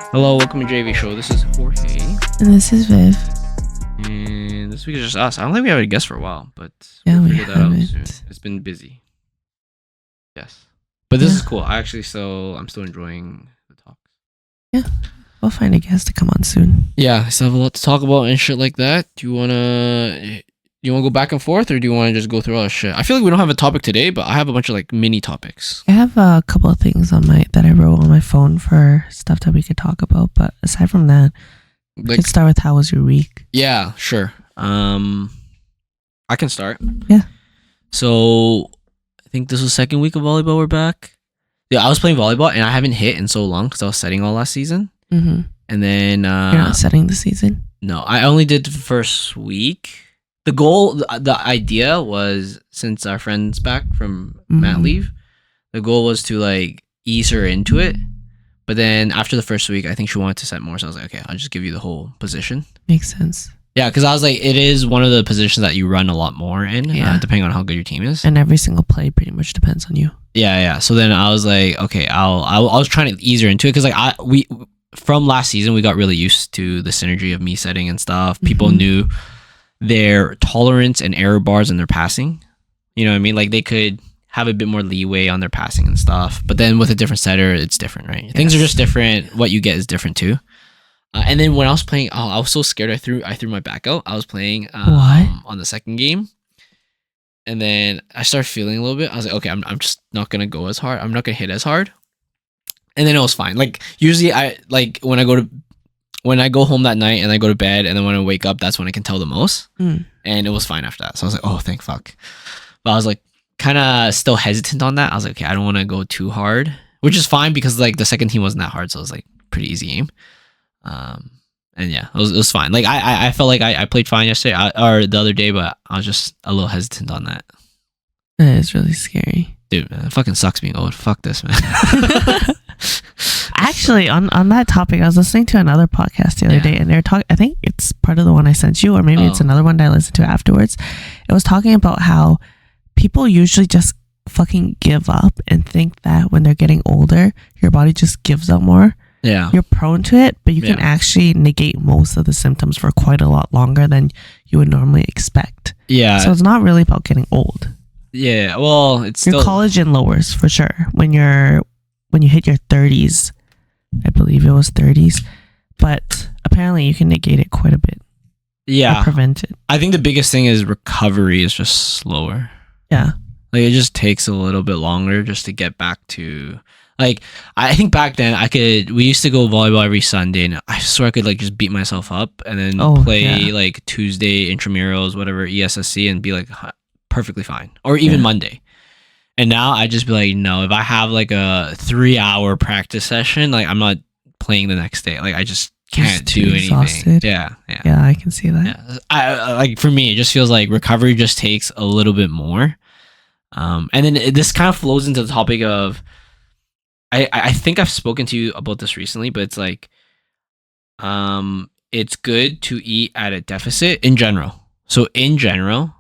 Hello, welcome to JAV Show. This is Jorge. And this is Viv. And this week is just us. I don't think we have a guest for a while, but Yeah, we figure that out haven't. soon. It's been busy. Yes. But this is cool. I'm still enjoying the talks. Yeah. We'll find a guest to come on soon. Yeah, I still have a lot to talk about and shit like that. Do you wanna go back and forth, or do you wanna just go through all the shit? I feel like we don't have a topic today, but I have a bunch of like mini topics. I have a couple of things that I wrote on my phone for stuff that we could talk about, but aside from that, we could start with how was your week? Yeah, sure. I can start. Yeah. So I think this was second week of volleyball. We're back. Yeah, I was playing volleyball and I haven't hit in so long because I was setting all last season. Mm-hmm. And then You're not setting the season? No, I only did the first week. The goal, the idea was, since our friend's back from mat leave, the goal was to like ease her into it. But then after the first week, I think she wanted to set more. So I was like, okay, I'll just give you the whole position. Makes sense. Yeah, because I was like, it is one of the positions that you run a lot more in, depending on how good your team is. And every single play pretty much depends on you. Yeah. So then I was like, okay, I was trying to ease her into it because like from last season we got really used to the synergy of me setting and stuff. People knew their tolerance and error bars in their passing. You know what I mean? Like they could have a bit more leeway on their passing and stuff. But then with a different setter, it's different, right? Yes. Things are just different. What you get is different too. And then when I was playing, I was so scared. I threw my back out. I was playing on the second game. And then I started feeling a little bit. I was like, okay, I'm just not going to go as hard. I'm not going to hit as hard. And then it was fine. Like usually when I go home that night and I go to bed and then when I wake up, that's when I can tell the most. And it was fine after that. So I was like, oh, thank fuck. But I was like kind of still hesitant on that. I was like, okay, I don't want to go too hard, which is fine because like the second team wasn't that hard. So it was like pretty easy game. And yeah, it was fine. Like I felt like I played fine yesterday or the other day, but I was just a little hesitant on that. That is really scary. Dude, man, it fucking sucks being old. Fuck this, man. Actually, on that topic, I was listening to another podcast the other day, and they're talking. I think it's part of the one I sent you, or maybe it's another one that I listened to afterwards. It was talking about how people usually just fucking give up and think that when they're getting older, your body just gives up more. Yeah, you're prone to it, but you can actually negate most of the symptoms for quite a lot longer than you would normally expect. Yeah, so it's not really about getting old. Yeah, well, it's your collagen lowers for sure when you hit your 30s. I believe it was 30s, but apparently you can negate it quite a bit. Yeah, or prevent it. I think the biggest thing is recovery is just slower. Yeah, like it just takes a little bit longer just to get back to. Like, I think back then we used to go volleyball every Sunday and I swear I could like just beat myself up and then play like Tuesday intramurals, whatever, ESSC and be like perfectly fine. Or even Monday. And now I just be like, no, if I have like a 3-hour practice session, like I'm not playing the next day. Like I just can't do anything. Exhausted. Yeah, I can see that. Yeah. I like for me, it just feels like recovery just takes a little bit more. And then this kind of flows into the topic of I think I've spoken to you about this recently, but it's like, it's good to eat at a deficit in general. So in general,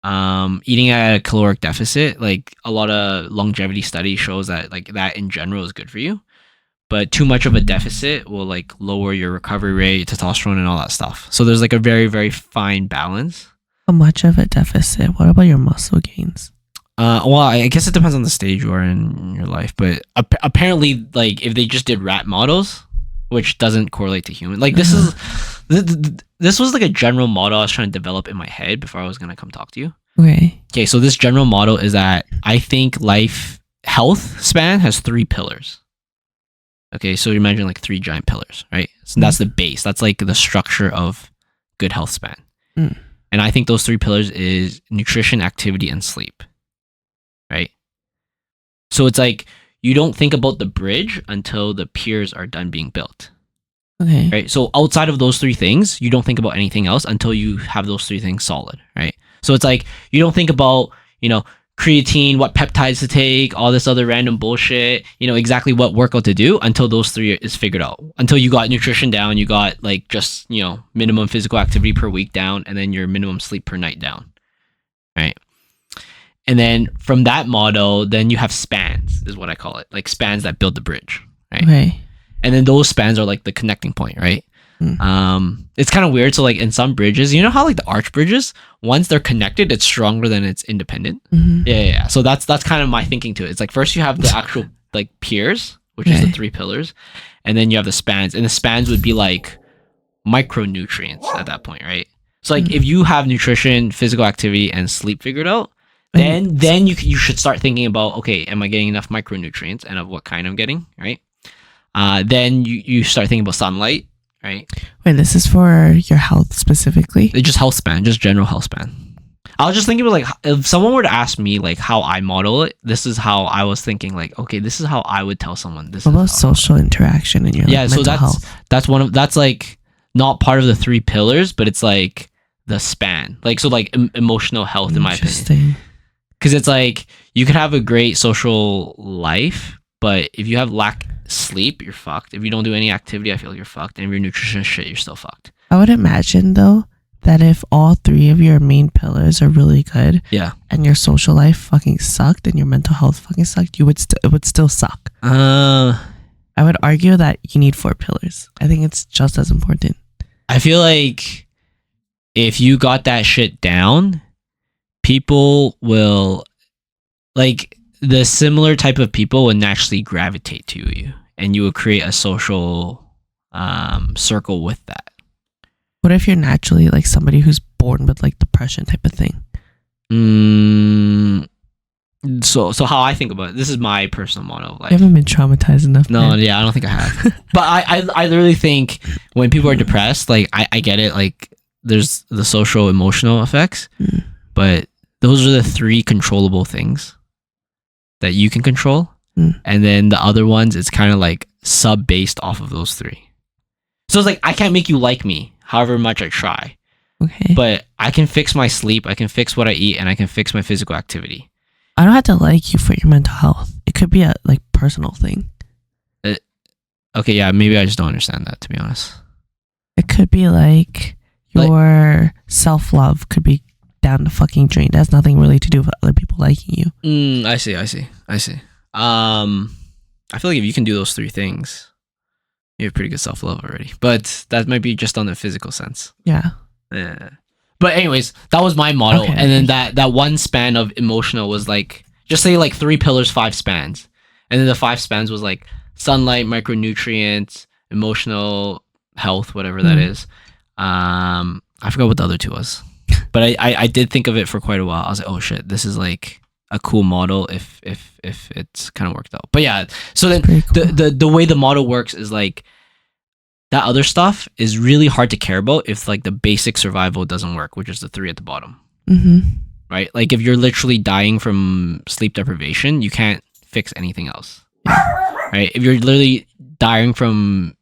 eating at a caloric deficit, like a lot of longevity study shows that like that in general is good for you, but too much of a deficit will like lower your recovery rate, testosterone and all that stuff. So there's like a very, very fine balance. How much of a deficit? What about your muscle gains? Well, I guess it depends on the stage you are in your life, but apparently, like if they just did rat models, which doesn't correlate to human, like this was like a general model I was trying to develop in my head before I was gonna come talk to you. Okay, so this general model is that I think life health span has 3 pillars. Okay, so you imagine like 3 giant pillars, right? So that's the base. That's like the structure of good health span. And I think those 3 pillars is nutrition, activity, and sleep. Right? So it's like you don't think about the bridge until the piers are done being built. Okay. Right? So outside of those 3 things, you don't think about anything else until you have those 3 things solid, right? So it's like you don't think about, creatine, what peptides to take, all this other random bullshit, exactly what workout to do until those 3 is figured out. Until you got nutrition down, you got like just, minimum physical activity per week down and then your minimum sleep per night down. Right? And then from that model, then you have spans, is what I call it. Like spans that build the bridge, right? Okay. And then those spans are like the connecting point, right? It's kind of weird. So like in some bridges, you know how like the arch bridges, once they're connected, it's stronger than it's independent. Yeah. So that's kind of my thinking to it. It's like first you have the actual like piers, which is the 3 pillars, and then you have the spans, and the spans would be like micronutrients at that point, right? So like if you have nutrition, physical activity, and sleep figured out, then you should start thinking about, okay, am I getting enough micronutrients, and of what kind I'm getting, right? Then you start thinking about sunlight, right? Wait, this is for your health specifically? It's just health span, just general health span. I was just thinking about like, if someone were to ask me like how I model it, this is how I was thinking, like, okay, this is how I would tell someone this. What about social interaction in your so mental health? that's like not part of the 3 pillars, but it's like the span, like, so like emotional health, in my opinion, because it's like you could have a great social life, but if you have lack sleep, you're fucked. If you don't do any activity, I feel like you're fucked. And if your nutrition is shit, you're still fucked. I would imagine though that if all 3 of your main pillars are really good, and your social life fucking sucked and your mental health fucking sucked, it would still suck. I would argue that you need 4 pillars. I think it's just as important. I feel like if you got that shit down, people will, like, the similar type of people would naturally gravitate to you, and you would create a social circle with that. What if you're naturally like somebody who's born with like depression type of thing? So how I think about it, this is my personal motto of life. You haven't been traumatized enough. No, man. Yeah, I don't think I have. But I literally think when people are depressed, like I get it, like there's the social emotional effects, but those are the 3 controllable things that you can control. And then the other ones, it's kind of like sub based off of those 3. So it's like, I can't make you like me however much I try. Okay. But I can fix my sleep, I can fix what I eat, and I can fix my physical activity. I don't have to like you for your mental health. It could be a like personal thing. Okay, yeah, maybe I just don't understand that, to be honest. It could be like your self-love could be down the fucking drain. That has nothing really to do with other people liking you. I see. I feel like if you can do those 3 things, you have pretty good self-love already. But that might be just on the physical sense. Yeah. But anyways, that was my model. Okay. And then that one span of emotional was like, just say like 3 pillars, 5 spans. And then the 5 spans was like sunlight, micronutrients, emotional health, whatever that is. I forgot what the other 2 was. But I did think of it for quite a while. I was like, oh shit, this is like a cool model if it's kind of worked out. But yeah, so then cool. the way the model works is like, that other stuff is really hard to care about if like the basic survival doesn't work, which is the 3 at the bottom. Right? Like if you're literally dying from sleep deprivation, you can't fix anything else. Right? If you're literally dying from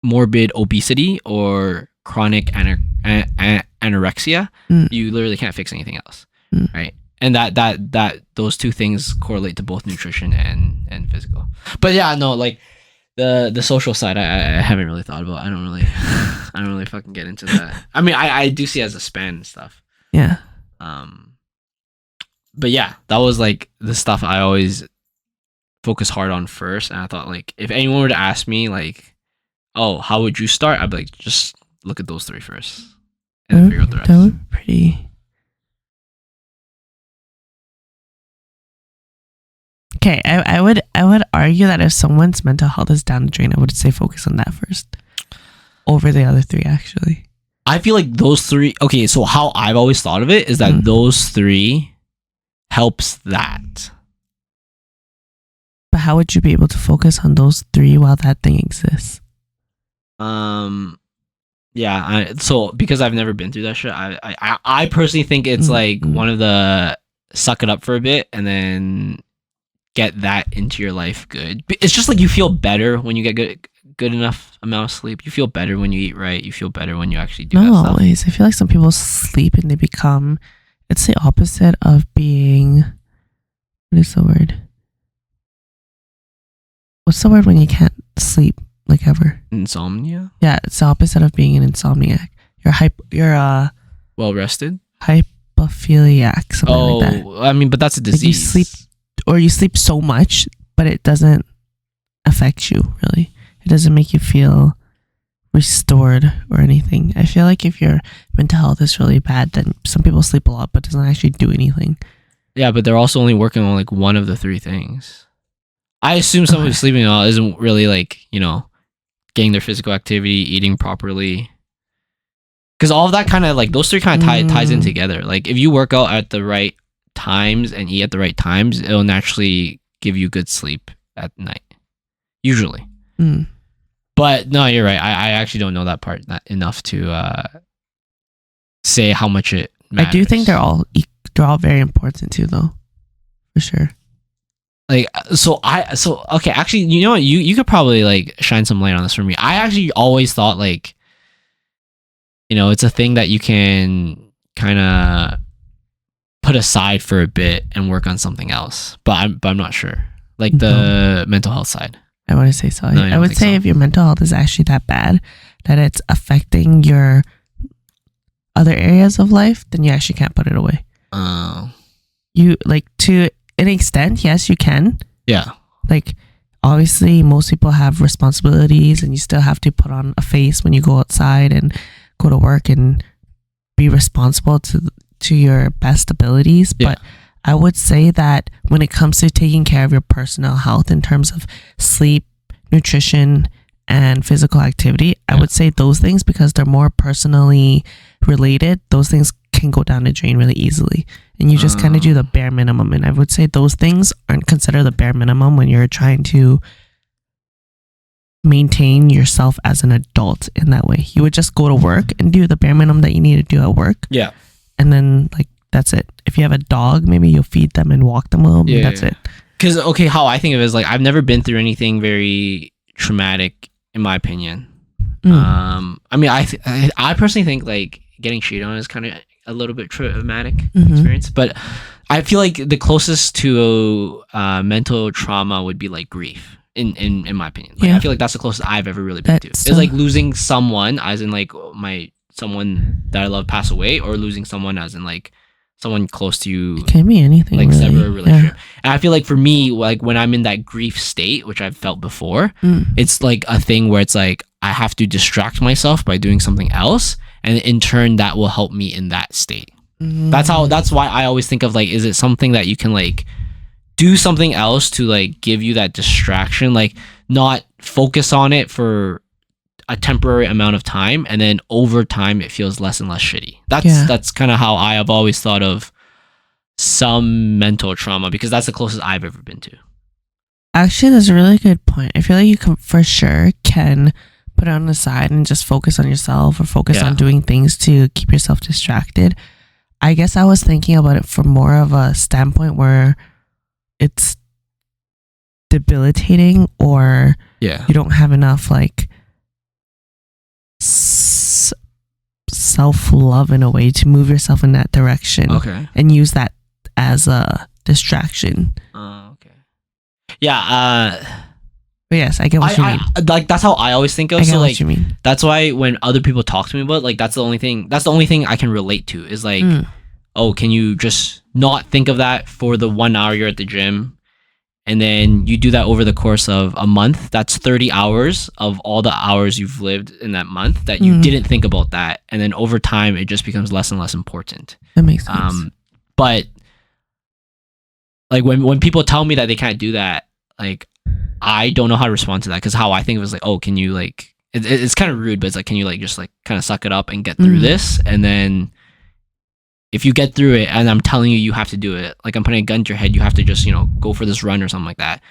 morbid obesity or chronic anorexia, you literally can't fix anything else. Right? And that those 2 things correlate to both nutrition and physical. But yeah, no, like the social side, I haven't really thought about. I don't really fucking get into that. I mean, I do see it as a span and stuff. Yeah. But yeah, that was like the stuff I always focus hard on first. And I thought, like, if anyone were to ask me, like, oh, how would you start? I'd be like, just look at those 3 first, and then figure out the rest. That would be pretty. Okay, I would argue that if someone's mental health is down the drain, I would say focus on that first over the other 3, actually. I feel like those 3, okay, so how I've always thought of it is that those 3 helps that. But how would you be able to focus on those 3 while that thing exists? Yeah, so because I've never been through that shit, I personally think it's like one of the suck it up for a bit and then get that into your life good. It's just like you feel better when you get good enough amount of sleep. You feel better when you eat right. You feel better when you actually do that stuff. Not always. I feel like some people sleep and they become, it's the opposite of being, what is the word? What's the word when you can't sleep like ever? Insomnia? Yeah, it's the opposite of being an insomniac. You're well rested? Hypophiliac, something like that. I mean, but that's a disease. Like you sleep so much, but it doesn't affect you really. It doesn't make you feel restored or anything. I feel like if your mental health is really bad, then some people sleep a lot but doesn't actually do anything. Yeah, but they're also only working on like one of the three things. I assume someone who's sleeping a lot isn't really like, you know, getting their physical activity, eating properly. Because all of that kind of like those three kind of ties in together. Like if you work out at the right times and eat at the right times, it'll naturally give you good sleep at night. Usually. But no, you're right. I actually don't know that part enough to say how much it matters. I do think they're all very important too, though, for sure. Like okay, actually, you know what? You could probably like shine some light on this for me. I actually always thought like, you know, it's a thing that you can kind of put aside for a bit and work on something else. But I'm not sure. Like the mental health side. I want to say so. No, I would say if your mental health is actually that bad that it's affecting your other areas of life, then you actually can't put it away. You like to an extent, yes, you can. Yeah. Like obviously most people have responsibilities and you still have to put on a face when you go outside and go to work and be responsible to your best abilities. Yeah. But I would say that when it comes to taking care of your personal health in terms of sleep, nutrition, and physical activity, I would say those things, because they're more personally related, those things can go down the drain really easily. And you just kind of do the bare minimum. And I would say those things aren't considered the bare minimum when you're trying to maintain yourself as an adult in that way. You would just go to work and do the bare minimum that you need to do at work. Yeah. And then like, that's it. If you have a dog, maybe you'll feed them and walk them a little bit. That's it. Because, okay, how I think of it is like, I've never been through anything very traumatic, in my opinion. I mean, I personally think like getting cheated on is kind of a little bit traumatic experience. But I feel like the closest to mental trauma would be like grief, in my opinion. Like, I feel like that's the closest I've ever really been to. It's like losing someone, as in like someone that I love pass away, or losing someone as in like someone close to you. It can be anything, like really. Sever a relationship. And I feel like for me, like when I'm in that grief state, which I've felt before, it's like a thing where it's like I have to distract myself by doing something else, and in turn that will help me in that state. That's why I always think of like, is it something that you can like do something else to like give you that distraction, like not focus on it for a temporary amount of time, and then over time it feels less and less shitty. That's kind of how I have always thought of some mental trauma, because that's the closest I've ever been to. Actually, that's a really good point. I feel like you can for sure can put it on the side and just focus on yourself, or focus on doing things to keep yourself distracted. I guess I was thinking about it from more of a standpoint where it's debilitating, or you don't have enough like self-love in a way to move yourself in that direction, and use that as a distraction. But yes, I get what you mean. Like that's how I always think of. I get so what like you mean. That's why when other people talk to me about, like, that's the only thing I can relate to is like, oh, can you just not think of that for the 1 hour you're at the gym, and then you do that over the course of a month? That's 30 hours of all the hours you've lived in that month that you didn't think about that, and then over time it just becomes less and less important. That makes sense. But like when people tell me that they can't do that, like I don't know how to respond to that, because how I think of it is like, oh, can you like, it's kind of rude, but it's like, can you like just like kind of suck it up and get through this, and then if you get through it, and I'm telling you have to do it, like I'm putting a gun to your head, you have to just, you know, go for this run or something like that,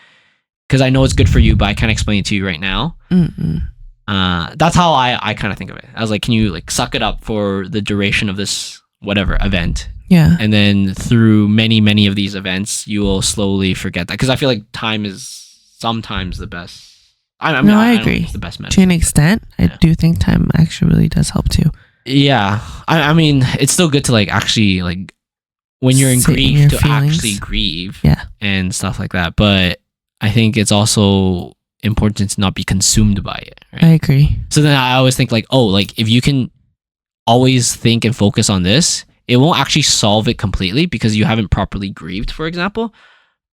because I know it's good for you, but I can't explain it to you right now. That's how I kind of think of it. I was like, can you like suck it up for the duration of this whatever event? And then through many of these events, you will slowly forget that, because I feel like time is sometimes the best. I agree. It's the best medicine, to an extent. I do think time actually really does help too. Yeah, I mean, it's still good to like actually like when you're in grief to actually grieve, and stuff like that. But I think it's also important to not be consumed by it. Right? I agree. So then I always think like, oh, like if you can always think and focus on this, it won't actually solve it completely because you haven't properly grieved, for example,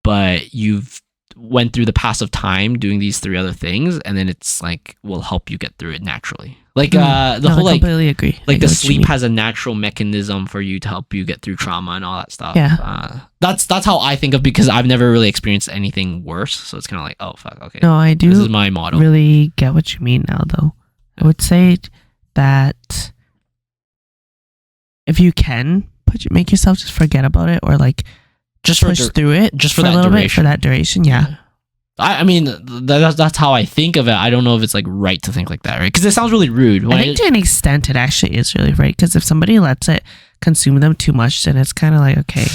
but you've went through the pass of time doing these 3 other things, and then it's like will help you get through it naturally. Like I completely agree. Like the sleep has a natural mechanism for you to help you get through trauma and all that stuff. Yeah. That's how I think of, because I've never really experienced anything worse. So it's kind of like, oh fuck, okay. No, I do. This is my model. Really get what you mean now, though. I would say that if you can make yourself just forget about it, or like just push through it just for a little bit for that duration. Yeah. I mean, that's how I think of it. I don't know if it's like right to think like that, right? Because it sounds really rude. I think to an extent it actually is really right, because if somebody lets it consume them too much, then it's kind of like, okay,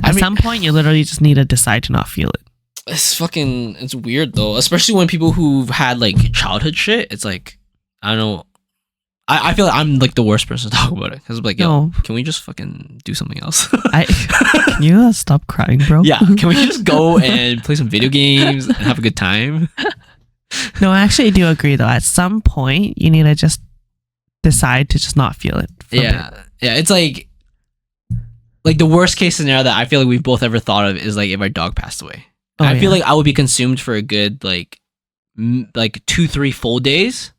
at some point you literally just need to decide to not feel it. It's weird though, especially when people who've had like childhood shit, it's like, I don't know. I feel like I'm like the worst person to talk about it, because I'm like, yo, can we just fucking do something else? Can you stop crying, bro? Yeah, can we just go and play some video games and have a good time? No, I actually do agree though. At some point, you need to just decide to just not feel it. Yeah, it's like the worst case scenario that I feel like we've both ever thought of is like if our dog passed away. I feel like I would be consumed for a good like 2-3 full days.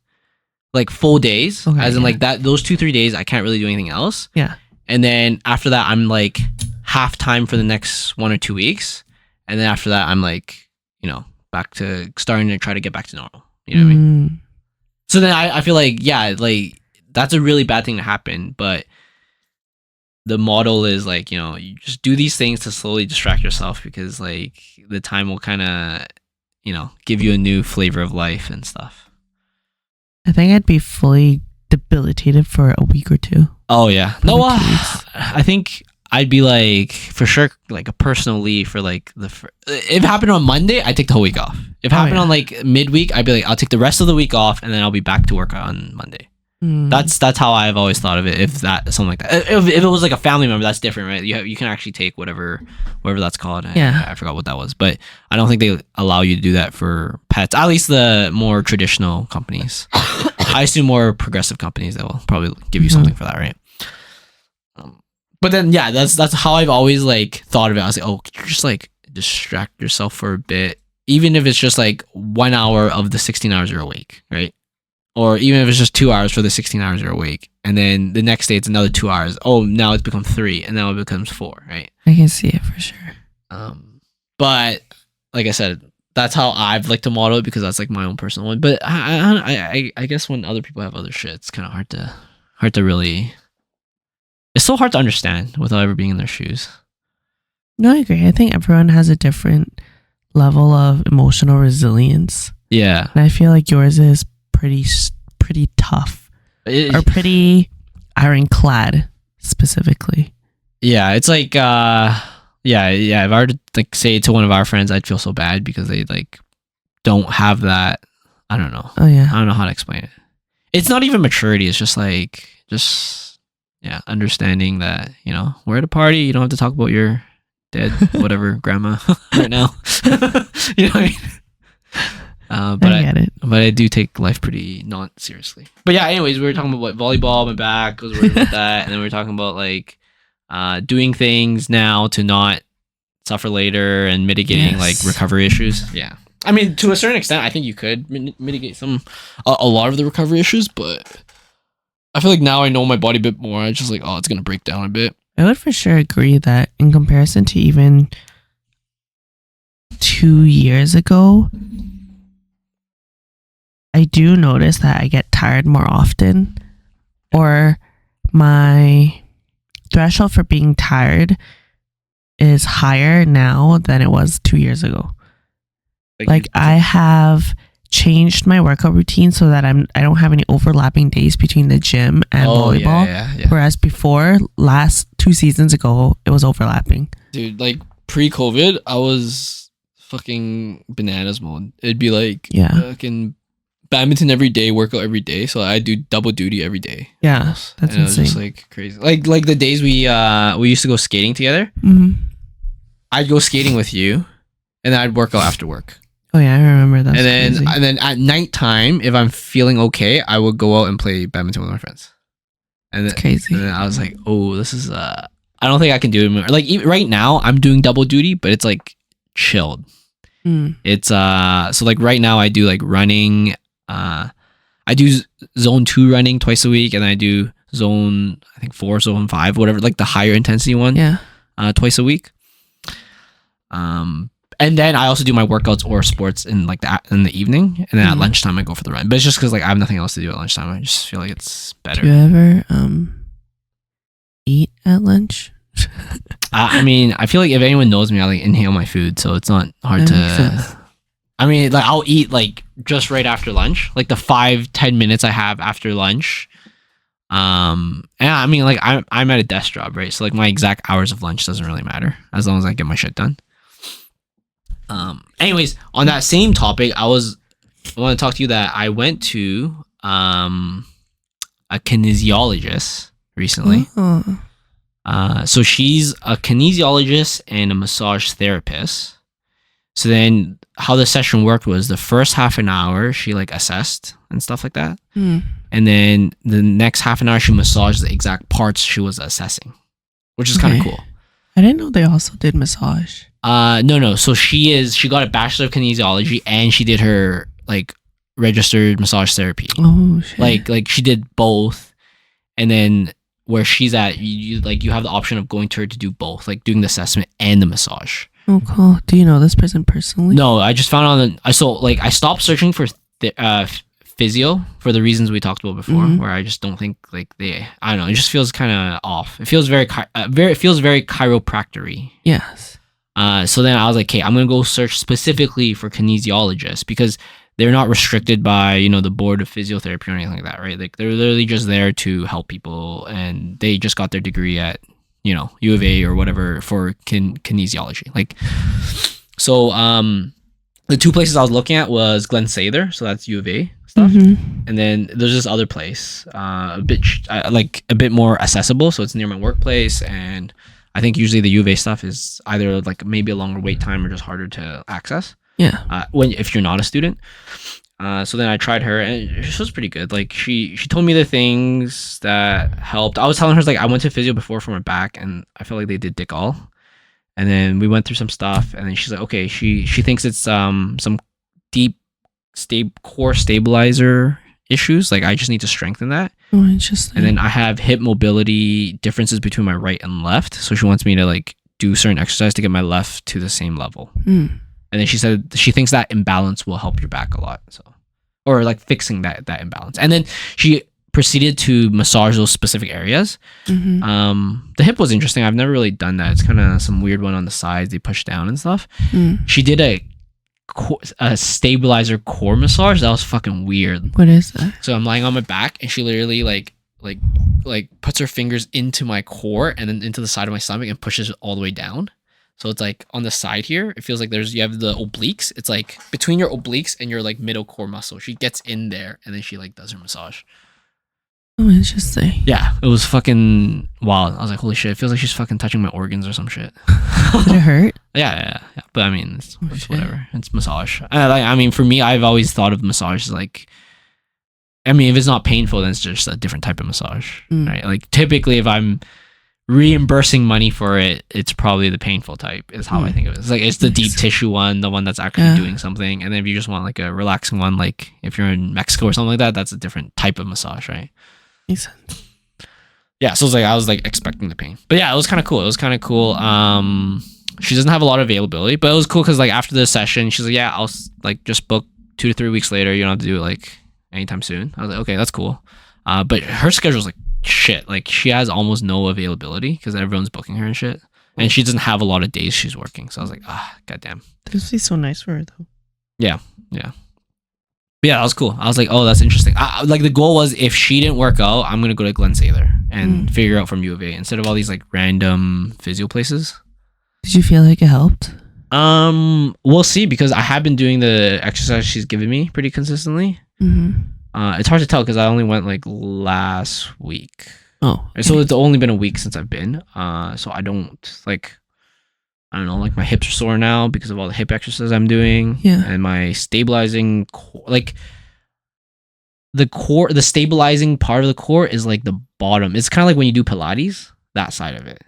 Like full days, as in like that, those 2-3 days I can't really do anything else. Yeah. And then after that I'm like half time for the next 1 or 2 weeks, and then after that I'm like, you know, back to starting to try to get back to normal. You know what I mean? So then I feel like, yeah, like that's a really bad thing to happen, but the model is like, you know, you just do these things to slowly distract yourself, because like the time will kind of, you know, give you a new flavor of life and stuff. I think I'd be fully debilitated for a week or 2. Oh yeah. No, I think I'd be like, for sure, like a personal leave for like if it happened on Monday, I'd take the whole week off. If it happened on like midweek, I'd be like, I'll take the rest of the week off, and then I'll be back to work on Monday. That's how I've always thought of it. If that, something like that. If it was like a family member, that's different, right? You can actually take whatever that's called. I forgot what that was, but I don't think they allow you to do that for pets. At least the more traditional companies. I assume more progressive companies that will probably give you something for that, right? But then yeah, that's how I've always like thought of it. I was like, oh, could you just like distract yourself for a bit, even if it's just like 1 hour of the 16 hours you're awake, right? Or even if it's just 2 hours for the 16 hours you're awake, and then the next day it's another 2 hours. Oh, now it's become 3, and now it becomes 4, right? I can see it for sure. But like I said, that's how I've liked to model it, because that's like my own personal one. But I guess when other people have other shit, it's kind of hard to really. It's so hard to understand without ever being in their shoes. No, I agree. I think everyone has a different level of emotional resilience. Yeah, and I feel like yours is pretty tough, or pretty ironclad specifically. Yeah, it's like yeah. If I were to like say it to one of our friends, I'd feel so bad because they like don't have that. I don't know. Oh yeah. I don't know how to explain it. It's not even maturity. It's just like understanding that, you know, we're at a party. You don't have to talk about your dead whatever grandma right now. You know what I mean? But I get it. But I do take life pretty not seriously. But yeah, anyways, we were talking about volleyball, my back, I was worried about that, and then we were talking about like doing things now to not suffer later and mitigating like recovery issues. Yeah, I mean, to a certain extent, I think you could mitigate a lot of the recovery issues, but I feel like now I know my body a bit more. I just like, oh, it's gonna break down a bit. I would for sure agree that in comparison to even 2 years ago, I do notice that I get tired more often, or my threshold for being tired is higher now than it was 2 years ago. Like I have changed my workout routine so that I don't have any overlapping days between the gym and volleyball. Yeah. Whereas before, last 2 seasons ago, it was overlapping. Dude, like pre-COVID, I was fucking bananas mode. It'd be like fucking badminton every day, workout every day. So I do double duty every day. Yeah, that's insane. It was just like crazy. Like the days we used to go skating together. I'd go skating with you, and then I'd work out after work. Oh yeah, I remember that. And then at nighttime, if I'm feeling okay, I would go out and play badminton with my friends. And that's crazy. And then I was like, oh, this is I don't think I can do it more. Like even right now, I'm doing double duty, but it's like chilled. It's so like right now I do like running. I do zone 2 running twice a week, and I do zone, I think 4, zone 5, whatever, like the higher intensity one. Yeah. Twice a week. And then I also do my workouts or sports in like in the evening, and then at lunchtime I go for the run. But it's just because like I have nothing else to do at lunchtime. I just feel like it's better. Do you ever eat at lunch? I mean, I feel like if anyone knows me, I like inhale my food, so it's not hard to. I mean, like I'll eat like just right after lunch, like the 5-10 minutes I have after lunch. And I mean, like I'm at a desk job, right? So like my exact hours of lunch doesn't really matter as long as I get my shit done. Anyways, on that same topic, I want to talk to you that I went to a kinesiologist recently. So she's a kinesiologist and a massage therapist. So then how the session worked was the first half an hour she like assessed and stuff like that. And then the next half an hour she massaged the exact parts she was assessing, which is kind of cool. I didn't know they also did massage. No. So she got a bachelor of kinesiology and she did her like registered massage therapy. Oh shit. Like she did both, and then where she's at, you have the option of going to her to do both, like doing the assessment and the massage. Oh, cool. Do you know this person personally? No, I just found I stopped searching for physio for the reasons we talked about before, where I just don't think like I don't know, it just feels kind of off. It feels very chiropractor-y. Yes. So then I was like, okay, I'm gonna go search specifically for kinesiologists because they're not restricted by the board of physiotherapy or anything like that, right? Like they're literally just there to help people, and they just got their degree at U of A or whatever for kinesiology. Like, so the 2 places I was looking at was Glen Sather, so that's U of A stuff, and then there's this other place, a bit more accessible, so it's near my workplace, and I think usually the U of A stuff is either like maybe a longer wait time or just harder to access. Yeah. If you're not a student. So then I tried her, and she was pretty good. Like she told me the things that helped. I was telling her like I went to physio before for my back, and I felt like they did dick all. And then we went through some stuff, and then she's like, okay, she thinks it's some deep core stabilizer issues. Like I just need to strengthen that. Oh, interesting. And then I have hip mobility differences between my right and left, so she wants me to like do certain exercise to get my left to the same level. And then she said she thinks that imbalance will help your back a lot. So, or like fixing that imbalance. And then she proceeded to massage those specific areas. The hip was interesting. I've never really done that. It's kind of some weird one on the sides. They push down and stuff. She did a stabilizer core massage. That was fucking weird. What is that? So I'm lying on my back, and she literally like puts her fingers into my core and then into the side of my stomach and pushes it all the way down. So it's like on the side here, it feels like you have the obliques. It's like between your obliques and your like middle core muscle. She gets in there, and then she like does her massage. Oh, interesting. Yeah, it was fucking wild. I was like, holy shit, it feels like she's fucking touching my organs or some shit. Did it hurt? Yeah. But I mean, it's whatever. It's massage. I mean, for me, I've always thought of massage as like, I mean, if it's not painful, then it's just a different type of massage, right? Like typically, if I'm reimbursing money for it, it's probably the painful type is how I think of it. It's like it's the deep tissue one, the one that's actually doing something. And then if you just want like a relaxing one, like if you're in Mexico or something like that, that's a different type of massage, right? Makes sense. Yeah, so it's like I was like expecting the pain. But yeah, it was kind of cool. She doesn't have a lot of availability, but it was cool because like after the session, she's like, yeah, I'll like just book 2 to 3 weeks later. You don't have to do it like anytime soon. I was like, okay, that's cool. But her schedule's like shit. Like she has almost no availability because everyone's booking her and shit, and she doesn't have a lot of days she's working. So I was like, goddamn. This would be so nice for her though. Yeah. But yeah, that was cool. I was like, oh, that's interesting. Like the goal was if she didn't work out, I'm gonna go to Glen Sather and figure out from U of A instead of all these like random physio places. Did you feel like it helped? We'll see, because I have been doing the exercise she's given me pretty consistently. It's hard to tell because I only went like last week. Oh, okay. So it's only been a week since I've been. So I don't know, like my hips are sore now because of all the hip exercises I'm doing. Yeah. And my stabilizing core, like the stabilizing part of the core is like the bottom. It's kind of like when you do Pilates, that side of it.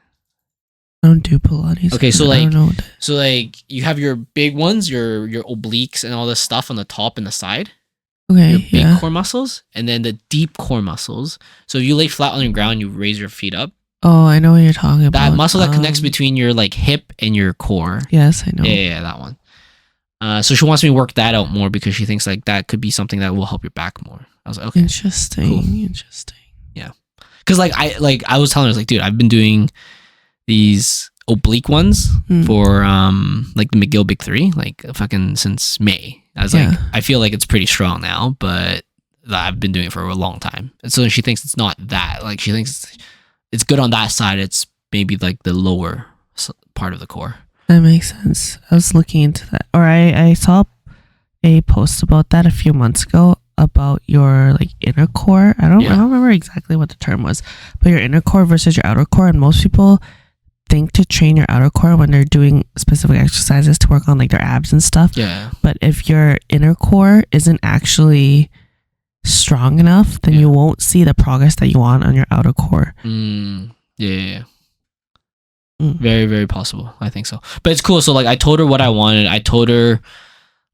I don't do Pilates. Okay, so I don't know what so like you have your big ones, your obliques and all this stuff on the top and the side. Okay, your big core muscles, and then the deep core muscles. So if you lay flat on the ground, you raise your feet up. Oh, I know what you're talking about. That muscle that connects between your like hip and your core. Yes, I know. Yeah, that one. So she wants me to work that out more because she thinks like that could be something that will help your back more. I was like, okay, interesting, cool. Interesting. Yeah, because I was telling her, like, dude, I've been doing these oblique ones for like the McGill Big Three, like fucking since May. I was like, I feel like it's pretty strong now, but I've been doing it for a long time. And so she thinks it's not that. Like she thinks it's good on that side. It's maybe like the lower part of the core. That makes sense. I was looking into that, or I saw a post about that a few months ago about your like inner core. I don't remember exactly what the term was, but your inner core versus your outer core, and most people think to train your outer core when they're doing specific exercises to work on like their abs and stuff. Yeah. But if your inner core isn't actually strong enough, then you won't see the progress that you want on your outer core. Yeah. Very, very possible. I think so. But it's cool. So like I told her what I wanted. I told her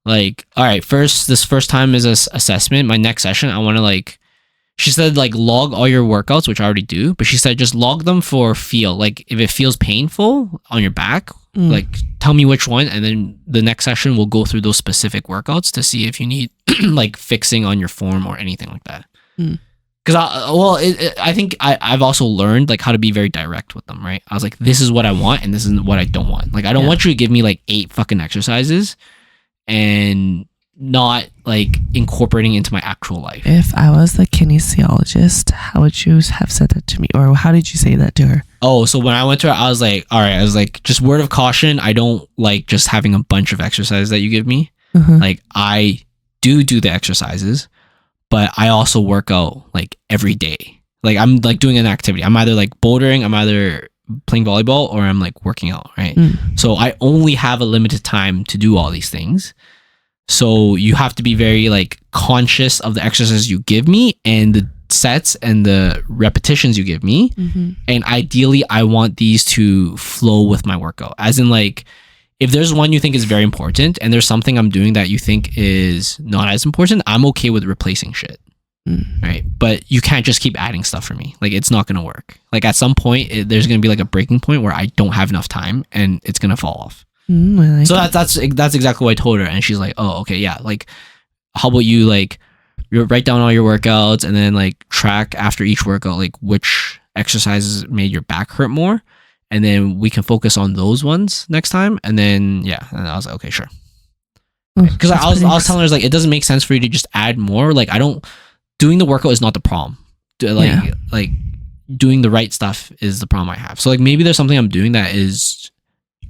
like, all right, this first time is a assessment. My next session, I want to like, she said like log all your workouts, which I already do, but she said just log them for feel. Like if it feels painful on your back, like tell me which one, and then the next session we'll go through those specific workouts to see if you need like fixing on your form or anything like that. Because I think I've also learned like how to be very direct with them, right? I was like, this is what I want and this is what I don't want. Like I don't want you to give me like 8 fucking exercises and not like incorporating into my actual life. If I was the kinesiologist, how would you have said that to me, or how did you say that to her? Oh, so when I went to her, I was like, all right, I was like, just word of caution, I don't like just having a bunch of exercises that you give me. Like I do the exercises, but I also work out like every day. Like I'm like doing an activity. I'm either like bouldering, I'm either playing volleyball, or I'm like working out, right? So I only have a limited time to do all these things. So you have to be very like conscious of the exercises you give me and the sets and the repetitions you give me. And ideally I want these to flow with my workout. As in like, if there's one you think is very important and there's something I'm doing that you think is not as important, I'm okay with replacing shit. Right? But you can't just keep adding stuff for me. Like it's not going to work. Like at some point there's going to be like a breaking point where I don't have enough time and it's going to fall off. So that's exactly what I told her, and she's like, oh, okay, yeah, like how about you like you write down all your workouts and then like track after each workout like which exercises made your back hurt more, and then we can focus on those ones next time. And then and I was like, okay, sure. Because I was telling her like it doesn't make sense for you to just add more. Like doing the workout is not the problem. Like doing the right stuff is the problem I have. So like maybe there's something I'm doing that is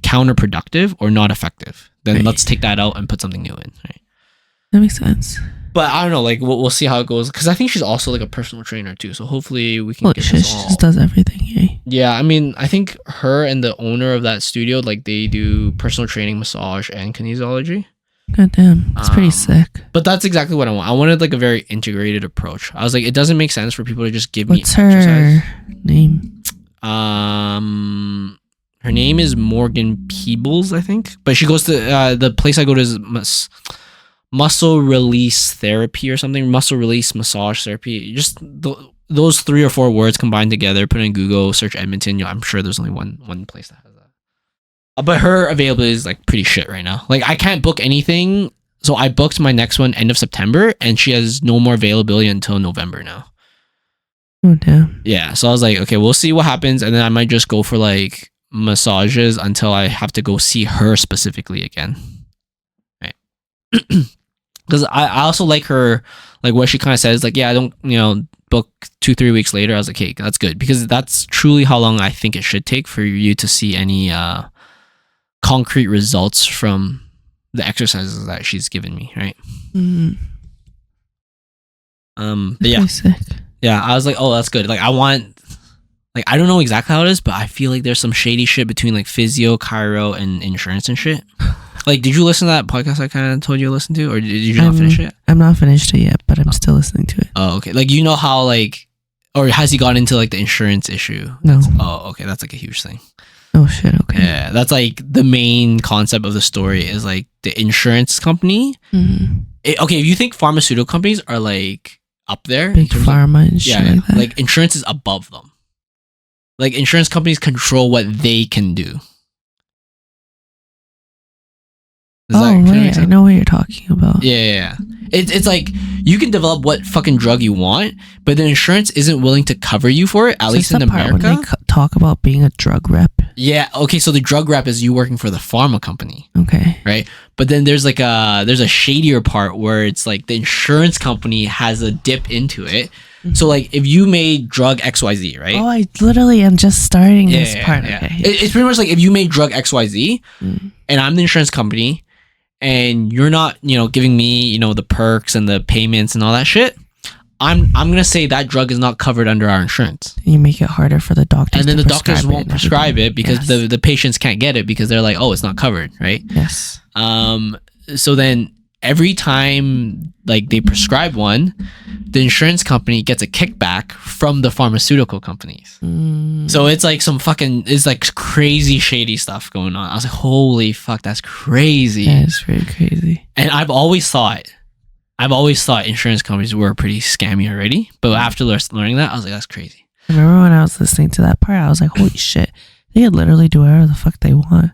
counterproductive or not effective. Then let's take that out and put something new in. Right? That makes sense. But I don't know. Like we'll see how it goes. Because I think she's also like a personal trainer too. So hopefully we can get this all. She just does everything. Hey. Yeah, I mean, I think her and the owner of that studio, like they do personal training, massage, and kinesiology. God damn, it's pretty sick. But that's exactly what I want. I wanted like a very integrated approach. I was like, it doesn't make sense for people to just give me exercise. What's her name? Her name is Morgan Peebles, I think. But she goes to the place I go to is muscle release therapy or something. Muscle release massage therapy. Just those 3 or 4 words combined together. Put in Google, search Edmonton. I'm sure there's only one place that has that. But her availability is like pretty shit right now. Like I can't book anything. So I booked my next one end of September, and she has no more availability until November now. Oh damn. Yeah. So I was like, okay, we'll see what happens, and then I might just go for like massages until I have to go see her specifically again. Right. Because I also like her, like what she kind of says, like, yeah, I don't, book 2-3 weeks later. I was like, hey, that's good, because that's truly how long I think it should take for you to see any concrete results from the exercises that she's given me, right? But yeah. Sick. Yeah, I was like, oh, that's good. Like I want, like, I don't know exactly how it is, but I feel like there's some shady shit between like physio, chiro, and insurance and shit. Like, did you listen to that podcast I kind of told you to listen to, or did you not finish it? I'm not finished it yet, but I'm still listening to it. Oh, okay. Like, you know how like, or has he gotten into like the insurance issue? No. Oh, okay. That's like a huge thing. Oh shit, okay. Yeah, that's like the main concept of the story is like the insurance company. Okay, if you think pharmaceutical companies are like up there, big pharma and shit like that. like insurance is above them. Like insurance companies control what they can do. Right. I know what you're talking about. Yeah. It's like you can develop what fucking drug you want, but the insurance isn't willing to cover you for it. At least in America. When they talk about being a drug rep. Yeah. Okay. So the drug rep is you working for the pharma company. Okay. Right. But then there's like there's a shadier part where it's like the insurance company has a dip into it. So like if you made drug XYZ, right? Oh, I literally am just starting this part. Yeah. Okay. It's pretty much like if you made drug XYZ and I'm the insurance company and you're not, giving me, the perks and the payments and all that shit, I'm gonna say that drug is not covered under our insurance. You make it harder for the doctors. And then the doctors won't prescribe it because the patients can't get it because they're like, oh, it's not covered, right? Yes. So then every time like they prescribe one, the insurance company gets a kickback from the pharmaceutical companies. So it's like it's like crazy shady stuff going on. I was like, holy fuck, that's crazy. Yeah, it's very crazy. And I've always thought insurance companies were pretty scammy already. But after learning that, I was like, that's crazy. I remember when I was listening to that part, I was like, holy shit, they could literally do whatever the fuck they want.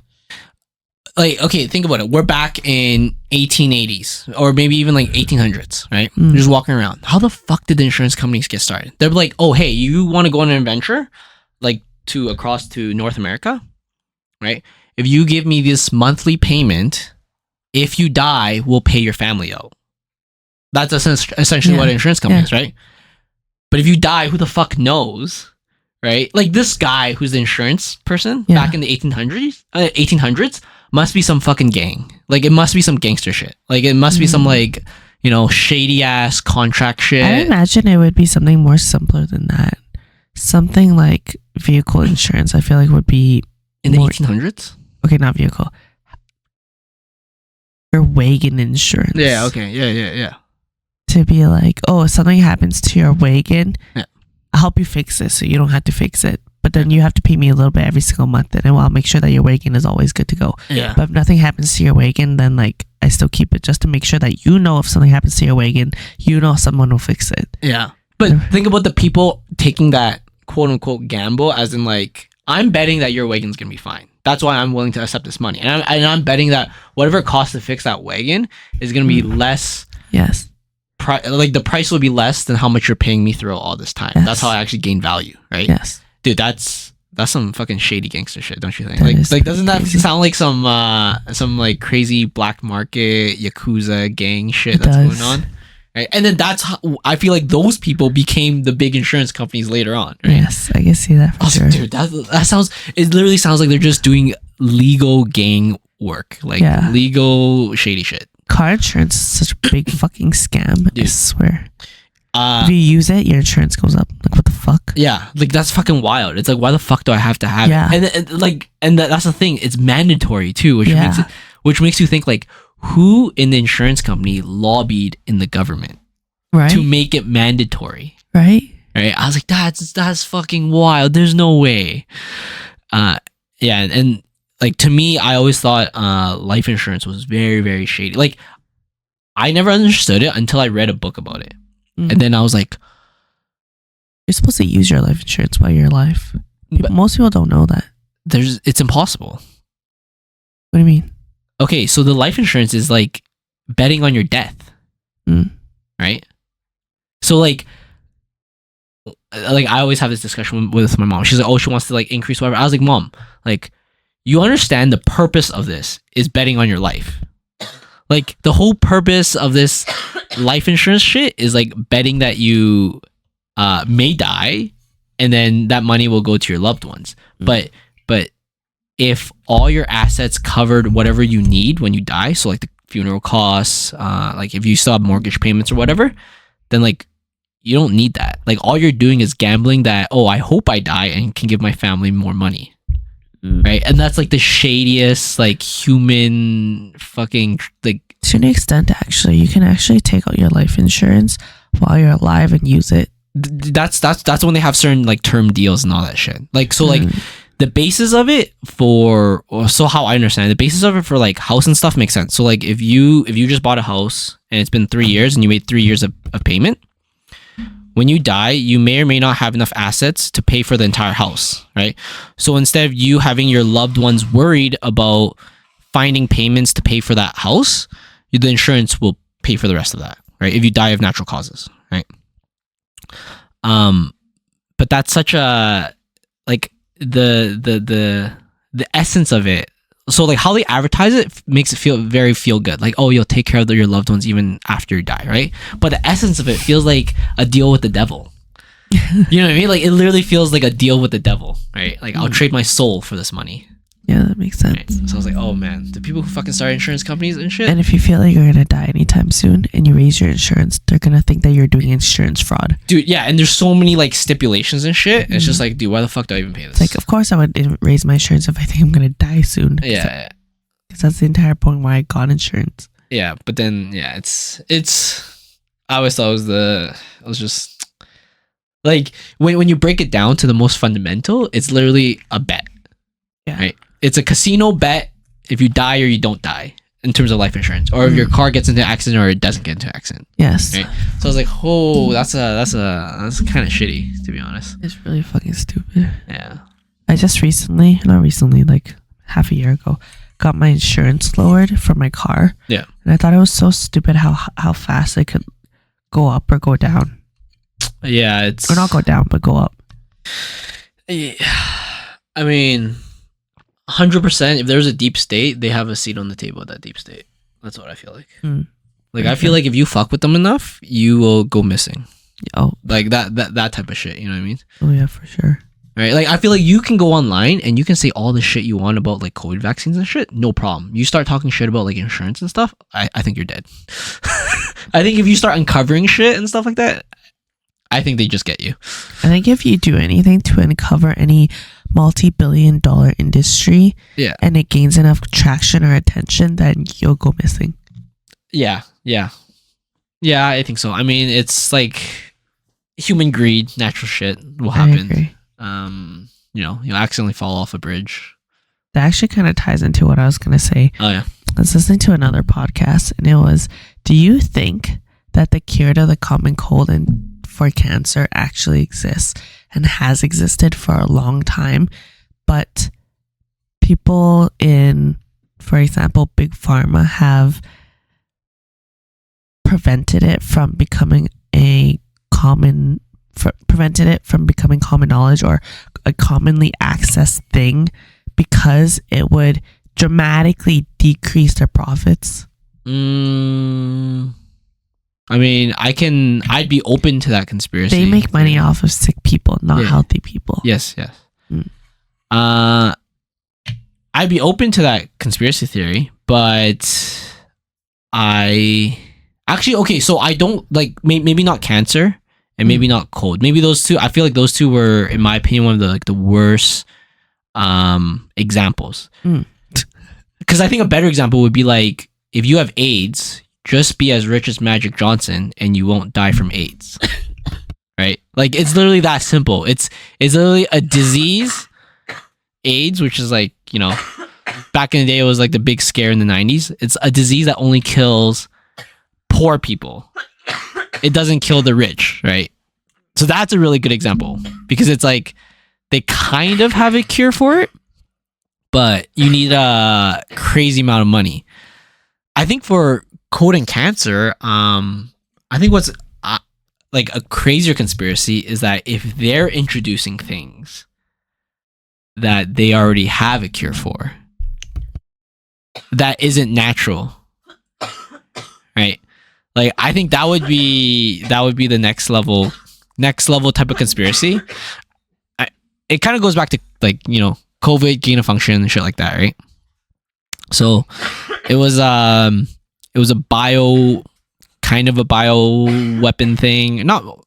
Like, okay, think about it. We're back in 1880s or maybe even like 1800s, right? You're just walking around. How the fuck did the insurance companies get started? They're like, oh, hey, you want to go on an adventure like across to North America, right? If you give me this monthly payment, if you die, we'll pay your family out. That's essentially what an insurance company is, right? But if you die, who the fuck knows, right? Like this guy who's the insurance person back in the 1800s must be some fucking gang. Like it must be some gangster shit. Like it must be some like, shady ass contract shit. I imagine it would be something more simpler than that. Something like vehicle insurance, I feel like would be in the 1800s. Okay, not vehicle. Your wagon insurance. Yeah. Okay. Yeah. To be like, oh, if something happens to your wagon, I'll help you fix it, so you don't have to fix it. But then you have to pay me a little bit every single month, and I'll make sure that your wagon is always good to go. Yeah. But if nothing happens to your wagon, then like I still keep it just to make sure that if something happens to your wagon, someone will fix it. Yeah. But think about the people taking that quote unquote gamble, as in like, I'm betting that your wagon's gonna be fine. That's why I'm willing to accept this money, and I'm betting that whatever it costs to fix that wagon is gonna be less. Yes. Like the price will be less than how much you're paying me throughout all this time. Yes. That's how I actually gain value, right? Yes. Dude, that's some fucking shady gangster shit, don't you think? Like doesn't that sound like some like crazy black market yakuza gang shit that's going on? Right? And then that's how I feel like those people became the big insurance companies later on, right? Yes, I can see that for sure. Dude, it literally sounds like they're just doing legal gang work, like legal shady shit. Car insurance is such a big fucking scam. Dude. I swear. If you use it, your insurance goes up. Like, what the fuck? Yeah, like that's fucking wild. It's like, why the fuck do I have to have it? And that's the thing. It's mandatory too, which makes you think like, who in the insurance company lobbied in the government to make it mandatory? Right. I was like, that's fucking wild. There's no way. And like to me, I always thought life insurance was very, very shady. Like I never understood it until I read a book about it. And then I was like, you're supposed to use your life insurance while you're alive. But most people don't know that. It's impossible. What do you mean? Okay, so the life insurance is like betting on your death. Right? So like I always have this discussion with my mom. She's like, oh, she wants to like increase whatever. I was like, Mom, like you understand the purpose of this is betting on your life. Like the whole purpose of this life insurance shit is like betting that you may die and then that money will go to your loved ones. But if all your assets covered whatever you need when you die, so like the funeral costs, like if you still have mortgage payments or whatever, then like you don't need that. Like all you're doing is gambling that, oh, I hope I die and can give my family more money. Right? And that's like the shadiest like human fucking like to an extent. Actually, you can actually take out your life insurance while you're alive and use it. That's when they have certain like term deals and all that shit. Like so like the basis of it so how I understand it, the basis of it for like house and stuff makes sense. So like if you just bought a house and it's been 3 years and you made 3 years of payment, when you die, you may or may not have enough assets to pay for the entire house, right? So instead of you having your loved ones worried about finding payments to pay for that house, the insurance will pay for the rest of that, right? If you die of natural causes, right? But that's such a like the essence of it. So like how they advertise it makes it feel good. Like, oh, you'll take care of your loved ones even after you die, right? But the essence of it feels like a deal with the devil. You know what I mean? Like it literally feels like a deal with the devil, right? Like I'll trade my soul for this money. Yeah, that makes sense. Right? So I was like, oh man, the people who fucking start insurance companies and shit. And if you feel like you're gonna die anytime soon and you raise your insurance, they're gonna think that you're doing insurance fraud. Dude, yeah, and there's so many like stipulations and shit. It's just like, dude, why the fuck do I even pay this? It's like, of course I would raise my insurance if I think I'm gonna die soon. Yeah. Because that's the entire point why I got insurance. Yeah, but then yeah, it's I always thought it was just like when you break it down to the most fundamental, it's literally a bet. Yeah. Right? It's a casino bet if you die or you don't die in terms of life insurance, or if your car gets into an accident or it doesn't get into an accident. Yes. Right? So I was like, oh, that's kind of shitty, to be honest. It's really fucking stupid. Yeah. I just not recently, like half a year ago, got my insurance lowered for my car. Yeah. And I thought it was so stupid how fast it could go up or go down. Yeah, it's... Or not go down, but go up. Yeah. I mean... 100%, if there's a deep state, they have a seat on the table at that deep state. That's what I feel like. Like I feel like if you fuck with them enough, you will go missing. Oh, like that type of shit. You know what I mean? Oh yeah, for sure. Right? Like I feel like you can go online and you can say all the shit you want about like COVID vaccines and shit. No problem. You start talking shit about like insurance and stuff, I think you're dead. I think if you start uncovering shit and stuff like that, I think they just get you. I think if you do anything to uncover any multi-billion-dollar industry, and it gains enough traction or attention, then you'll go missing. Yeah, I think so. I mean, it's like human greed, natural shit will happen. I agree. You'll accidentally fall off a bridge. That actually kind of ties into what I was gonna say. Oh yeah. I was listening to another podcast, and it was, do you think that the cure to the common cold and for cancer actually exists and has existed for a long time, but people in, for example, big pharma have prevented it from becoming common knowledge or a commonly accessed thing because it would dramatically decrease their profits? I mean, I'd be open to that conspiracy. They make money off of sick people, not healthy people. Yes. I'd be open to that conspiracy theory, but so I don't like, maybe not cancer and maybe not cold. Maybe those two, I feel like those two were, in my opinion, one of the worst examples. Because I think a better example would be like, if you have AIDS, just be as rich as Magic Johnson and you won't die from AIDS. Right? Like it's literally that simple. It's literally a disease, AIDS, which is like, back in the day it was like the big scare in the 90s. It's a disease that only kills poor people. It doesn't kill the rich, right? So that's a really good example because it's like they kind of have a cure for it, but you need a crazy amount of money. I think for cold and cancer, I think what's like a crazier conspiracy is that if they're introducing things that they already have a cure for that isn't natural, right? Like I think that would be the next level type of conspiracy. It kind of goes back to like COVID, gain of function and shit like that, right? So it was a bio weapon thing. Not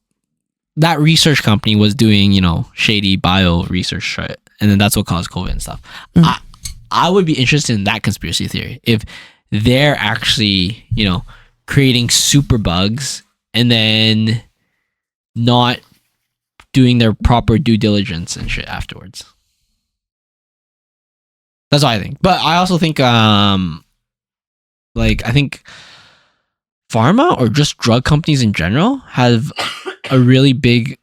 that research company was doing, shady bio research shit. And then that's what caused COVID and stuff. I would be interested in that conspiracy theory. If they're actually, creating super bugs and then not doing their proper due diligence and shit afterwards. That's what I think. But I also think like I think pharma or just drug companies in general have a really big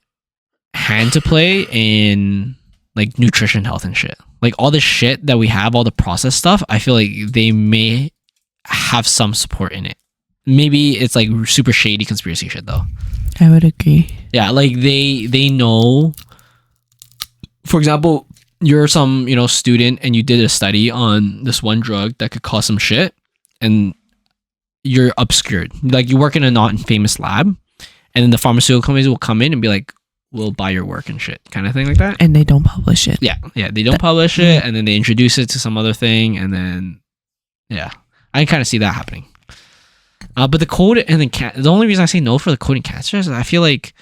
hand to play in like nutrition, health, and shit. Like all the shit that we have, all the processed stuff, I feel like they may have some support in it. Maybe it's like super shady conspiracy shit though. I would agree. Yeah, like they know. For example, you're some student and you did a study on this one drug that could cause some shit, and you're obscured. Like you work in a not famous lab, and then the pharmaceutical companies will come in and be like, "We'll buy your work and shit," kind of thing like that. And they don't publish it. Yeah, they don't publish it, and then they introduce it to some other thing, and then I can kind of see that happening. But the code and the only reason I say no for the coding cancer is I feel like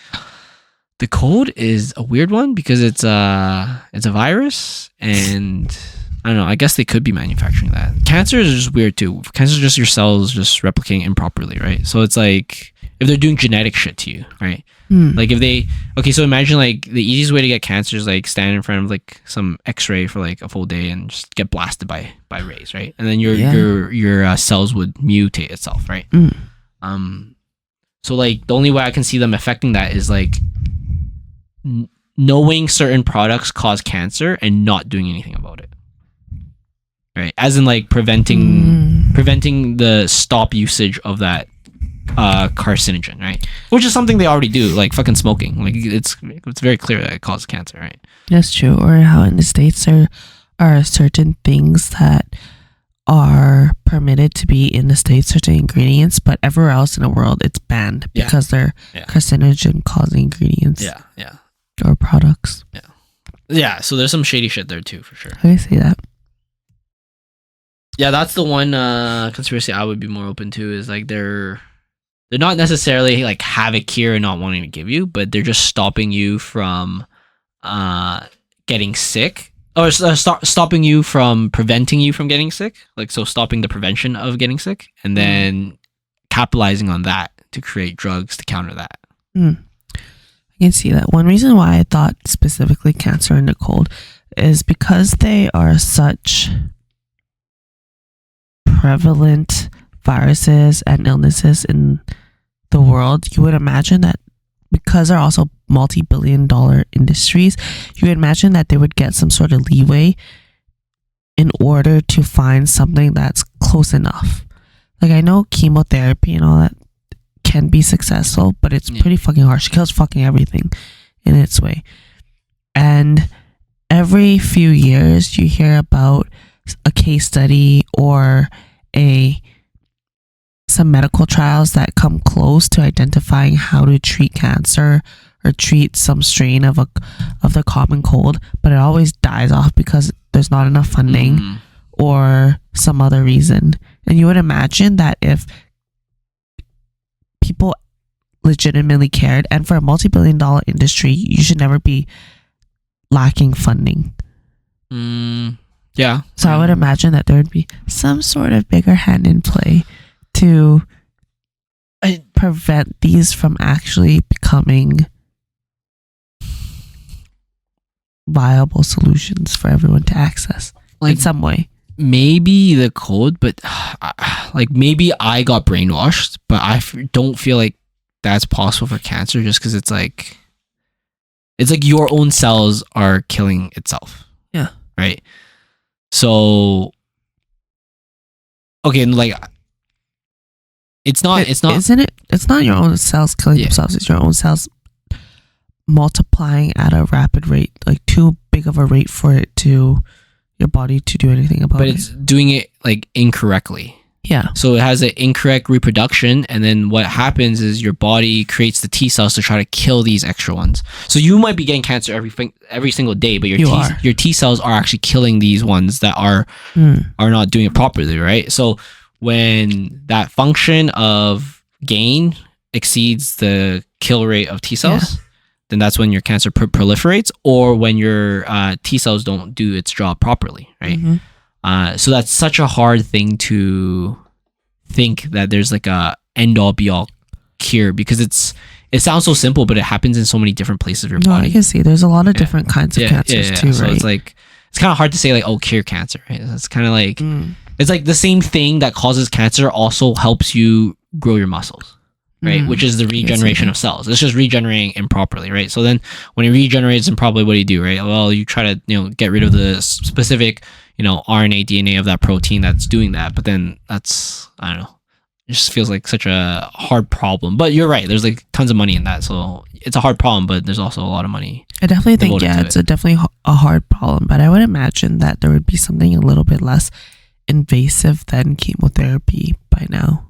the code is a weird one because it's a virus, and I don't know. I guess they could be manufacturing that. Cancer is just weird too. Cancer is just your cells just replicating improperly, right? So it's like if they're doing genetic shit to you, right? Like if so imagine like the easiest way to get cancer is like stand in front of like some X-ray for like a full day and just get blasted by rays, right? And then your cells would mutate itself, right? So like the only way I can see them affecting that is like knowing certain products cause cancer and not doing anything about it, right? As in like preventing the stop usage of that carcinogen, right? Which is something they already do, like fucking smoking. Like it's very clear that it causes cancer, right? That's true. Or how in the States there are certain things that are permitted to be in the States, certain ingredients, but everywhere else in the world it's banned because they're carcinogen causing ingredients. Yeah. Or products. Yeah. So there's some shady shit there too, for sure. I see that. Yeah, that's the one conspiracy I would be more open to is like they're not necessarily like have a cure and not wanting to give you, but they're just stopping you from getting sick or stopping you from preventing you from getting sick. Like, so stopping the prevention of getting sick and then capitalizing on that to create drugs to counter that. I can see that. One reason why I thought specifically cancer and the cold is because they are such prevalent viruses and illnesses in the world. You would imagine that because they're also multi-billion-dollar industries, you would imagine that they would get some sort of leeway in order to find something that's close enough. Like I know chemotherapy and all that can be successful, but it's pretty fucking harsh. It kills fucking everything in its way. And every few years you hear about a case study or some medical trials that come close to identifying how to treat cancer or treat some strain of the common cold, but it always dies off because there's not enough funding or some other reason. And you would imagine that if people legitimately cared, and for a multi-billion-dollar industry, you should never be lacking funding. Yeah. So I would imagine that there would be some sort of bigger hand in play to prevent these from actually becoming viable solutions for everyone to access in some way. Maybe the code, but like maybe I got brainwashed, but I don't feel like that's possible for cancer just because it's like your own cells are killing itself. Yeah. Right. So, okay, like it's not, isn't it? It's not your own cells killing themselves. It's your own cells multiplying at a rapid rate, like too big of a rate for it to your body to do anything about it. But it's doing it like incorrectly. Yeah. So it has an incorrect reproduction, and then what happens is your body creates the T cells to try to kill these extra ones. So you might be getting cancer every single day, but your T cells are actually killing these ones that are not doing it properly, right? So when that function of gain exceeds the kill rate of T cells, then that's when your cancer proliferates, or when your T cells don't do its job properly, right? So that's such a hard thing to think that there's like a end all be all cure, because it sounds so simple, but it happens in so many different places of your body. I can see there's a lot of different kinds of cancers too, so right? it's like it's kind of hard to say like, oh, cure cancer, right? It's kind of like it's like the same thing that causes cancer also helps you grow your muscles, right? Which is the regeneration of cells. It's just regenerating improperly, right? So then when it regenerates improperly, what do you do, right? Well, you try to, you know, get rid of the specific, you know, RNA, DNA of that protein that's doing that. But then that's, I don't know, it just feels like such a hard problem. But you're right, there's like tons of money in that. So it's a hard problem, but there's also a lot of money. I definitely think, yeah, it's definitely a hard problem. But I would imagine that there would be something a little bit less invasive than chemotherapy by now.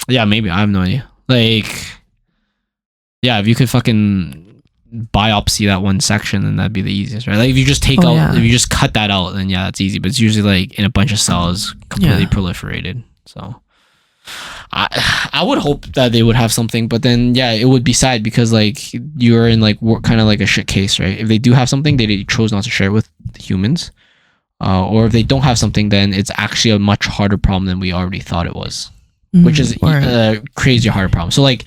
Yeah, maybe. I have no idea. Like, yeah, if you could fucking biopsy that one section, then that'd be the easiest, right? Like, if you just take if you just cut that out, then yeah, that's easy. But it's usually like in a bunch of cells, completely proliferated. So I would hope that they would have something, but then yeah, it would be sad because like you're in like kind of like a shit case, right? If they do have something, they chose not to share it with humans. Or if they don't have something, then it's actually a much harder problem than we already thought it was, which is a crazy hard problem. So like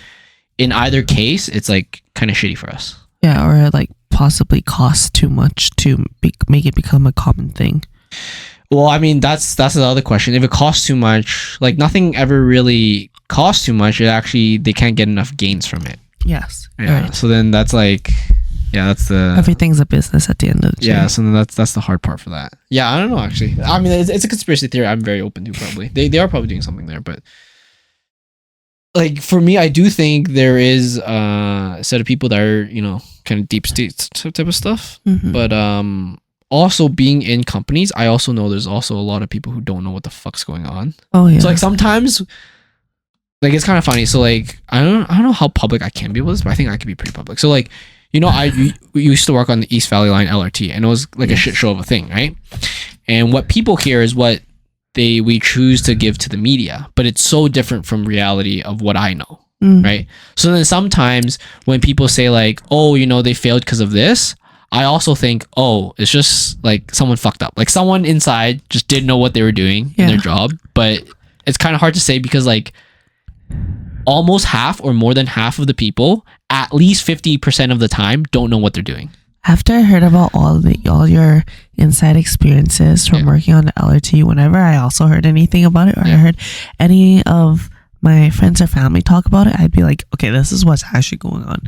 in either case, it's like kind of shitty for us. Yeah, or it like possibly costs too much to make it become a common thing. Well, I mean, that's the other question. If it costs too much, like nothing ever really costs too much. It actually, they can't get enough gains from it. Yes. Yeah. Right. So then that's like, yeah, that's the... Everything's a business at the end of the day. Yeah, so then that's the hard part for that. Yeah, I don't know, actually. I mean, it's a conspiracy theory I'm very open to, probably. They are probably doing something there, but... Like, for me, I do think there is a set of people that are, you know, kind of deep state type of stuff. But also being in companies, I also know there's also a lot of people who don't know what the fuck's going on. Oh, yeah. So, like, sometimes... Like, it's kind of funny. So, like, I don't know how public I can be with this, but I think I can be pretty public. So, like... You know, we used to work on the East Valley Line LRT, and it was like a shit show of a thing, right? And what people hear is what we choose to give to the media, but it's so different from reality of what I know, right? So then sometimes when people say like, oh, you know, they failed because of this, I also think, oh, it's just like someone fucked up. Like someone inside just didn't know what they were doing in their job, but it's kind of hard to say because like almost half or more than half of the people, at least 50% of the time, don't know what they're doing. After I heard about all your inside experiences from working on the LRT, whenever I also heard anything about it, or I heard any of my friends or family talk about it, I'd be like, okay, this is what's actually going on.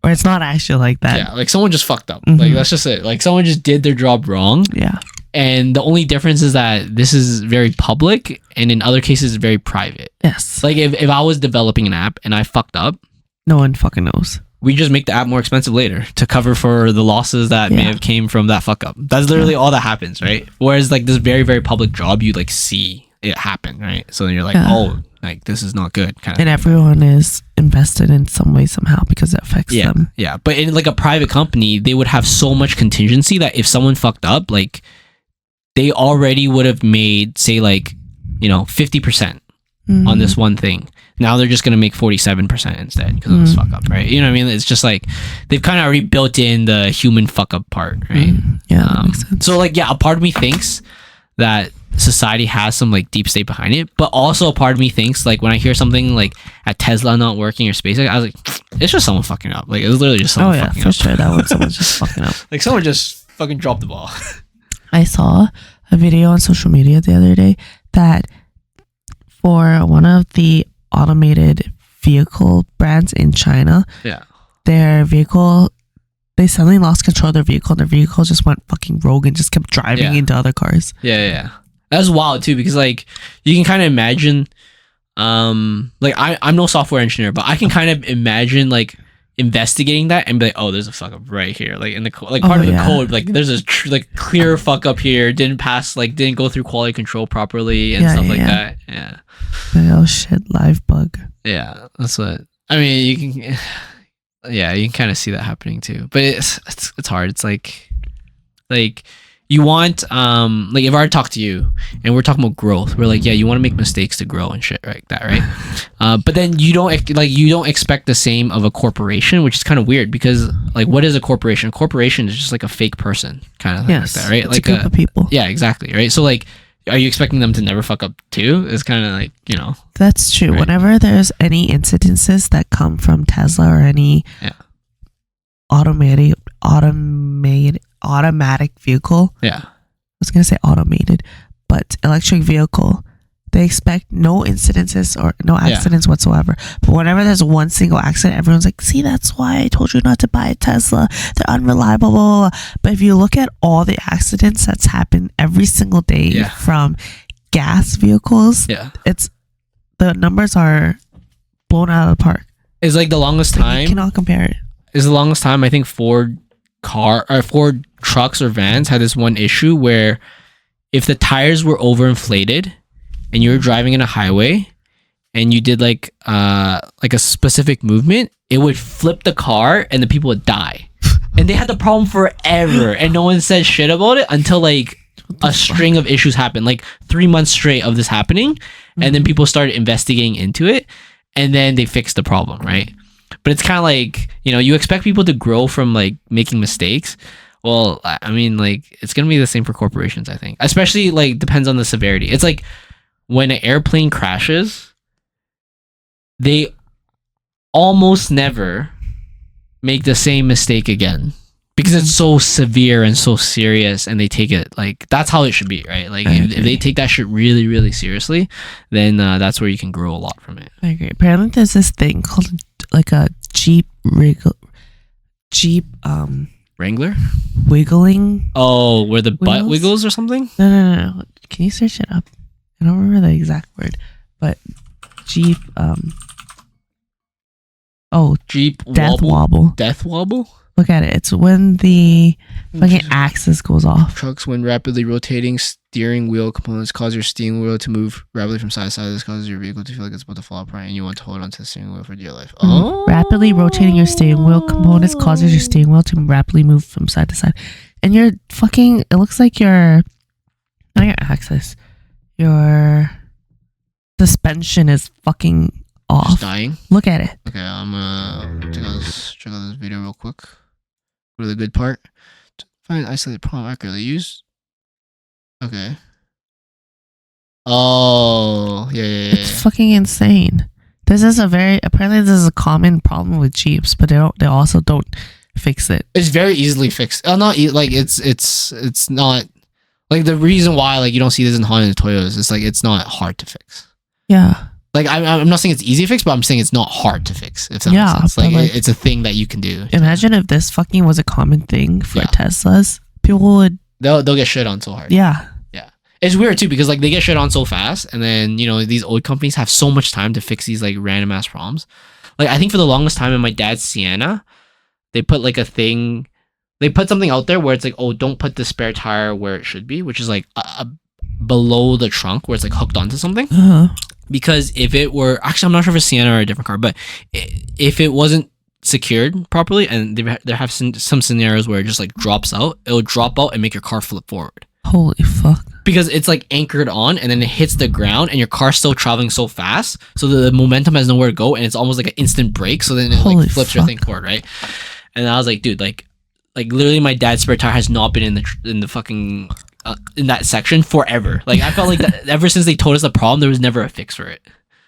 Or it's not actually like that. Yeah, like someone just fucked up. Like that's just it. Like someone just did their job wrong. Yeah. And the only difference is that this is very public, and in other cases, it's very private. Yes. Like if I was developing an app and I fucked up, no one fucking knows. We just make the app more expensive later to cover for the losses that may have came from that fuck up. That's literally all that happens, right? Whereas like this very, very public job, you like see it happen, right? So then you're like, oh, like this is not good. Kind of. And everyone is invested in some way somehow because it affects them. Yeah. But in like a private company, they would have so much contingency that if someone fucked up, like they already would have made, say like, you know, 50% on this one thing. Now they're just going to make 47% instead because of this fuck up, right? You know what I mean? It's just like they've kind of already built in the human fuck up part, right? Yeah, that makes sense. So like, yeah, a part of me thinks that society has some like deep state behind it, but also a part of me thinks like when I hear something like at Tesla not working or SpaceX, I was like, it's just someone fucking up. Like it's literally just someone fucking up. For sure. That was someone just fucking up. Like someone just fucking dropped the ball. I saw a video on social media the other day that for one of the automated vehicle brands in China, their vehicle, they suddenly lost control of their vehicle, and their vehicle just went fucking rogue and just kept driving into other cars. That's wild too, because like you can kind of imagine like I'm no software engineer, but I can kind of imagine like investigating that and be like, oh, there's a fuck up right here, like in the like part of the code, like there's a like clear fuck up here, didn't go through quality control properly and stuff like that. Oh shit, live bug. Yeah, that's what I mean. You can you can kind of see that happening too, but it's hard. It's like you want like if I talk to you and we're talking about growth, we're like, yeah, you want to make mistakes to grow and shit like that, right? But then you don't expect the same of a corporation, which is kind of weird because like what is a corporation? A corporation is just like a fake person kind of thing like that, right? It's like a group of people. Yeah, exactly, right? So like, are you expecting them to never fuck up too? It's kind of like, you know. That's true. Right? Whenever there's any incidences that come from Tesla or any automated automatic vehicle. Yeah. I was gonna say automated, but electric vehicle. They expect no incidences or no accidents whatsoever. But whenever there's one single accident, everyone's like, see, that's why I told you not to buy a Tesla. They're unreliable, blah, blah, blah. But if you look at all the accidents that's happened every single day from gas vehicles, it's the numbers are blown out of the park. It's like the longest time. You cannot compare it. It's the longest time I think Ford trucks or vans had this one issue where if the tires were overinflated and you were driving in a highway and you did like a specific movement, it would flip the car and the people would die. And they had the problem forever and no one said shit about it until like a string of issues happened, like 3 months straight of this happening. And then people started investigating into it and then they fixed the problem, right? But it's kind of like, you know, you expect people to grow from like making mistakes. Well, I mean, like, it's going to be the same for corporations, I think. Especially, like, depends on the severity. It's like when an airplane crashes, they almost never make the same mistake again because it's so severe and so serious and they take it, like, that's how it should be, right? Like, if they take that shit really, really seriously, then that's where you can grow a lot from it. I agree. Apparently, there's this thing called, like, a Jeep Wrangler? Wiggling. Oh, where the butt wiggles or something? No. Can you search it up? I don't remember the exact word, but Jeep. Jeep death wobble. Death wobble? Look at it. It's when the fucking axis goes off. Trucks, when rapidly rotating steering wheel components cause your steering wheel to move rapidly from side to side. This causes your vehicle to feel like it's about to fall apart and you want to hold onto the steering wheel for dear life. Oh. Rapidly rotating your steering wheel components causes your steering wheel to rapidly move from side to side. And you're fucking, it looks like not your axis, your suspension is fucking off. Just dying? Look at it. Okay, I'm gonna check out this video real quick. Go to the good part. Find isolated problem accurately used. Okay. Oh, yeah. It's fucking insane. Apparently this is a common problem with Jeeps, but they also don't fix it. It's very easily fixed. It's not like the reason why like you don't see this in Honda and Toyotas. It's like it's not hard to fix. Yeah. Like I'm not saying it's easy to fix, but I'm saying it's not hard to fix. If that makes sense. Like it's a thing that you can do. Imagine if this fucking was a common thing for Teslas. People would they'll get shit on so hard. Yeah. It's weird too because like they get shit on so fast, and then you know these old companies have so much time to fix these like random ass problems. Like I think for the longest time in my dad's Sienna, they put like a thing. They put something out there where it's like, oh, don't put the spare tire where it should be, which is like below the trunk where it's like hooked onto something. Because if it were actually, I'm not sure if it's Sienna or a different car, but if it wasn't secured properly, and there have some scenarios where it just like drops out, it'll drop out and make your car flip forward. Holy fuck. Because it's like anchored on and then it hits the ground and your car's still traveling so fast, so the momentum has nowhere to go and it's almost like an instant brake, so then it like flips your thing forward, right? And I was like, dude, like literally my dad's spare tire has not been in the fucking in that section forever. Like I felt like that ever since they told us the problem, there was never a fix for it.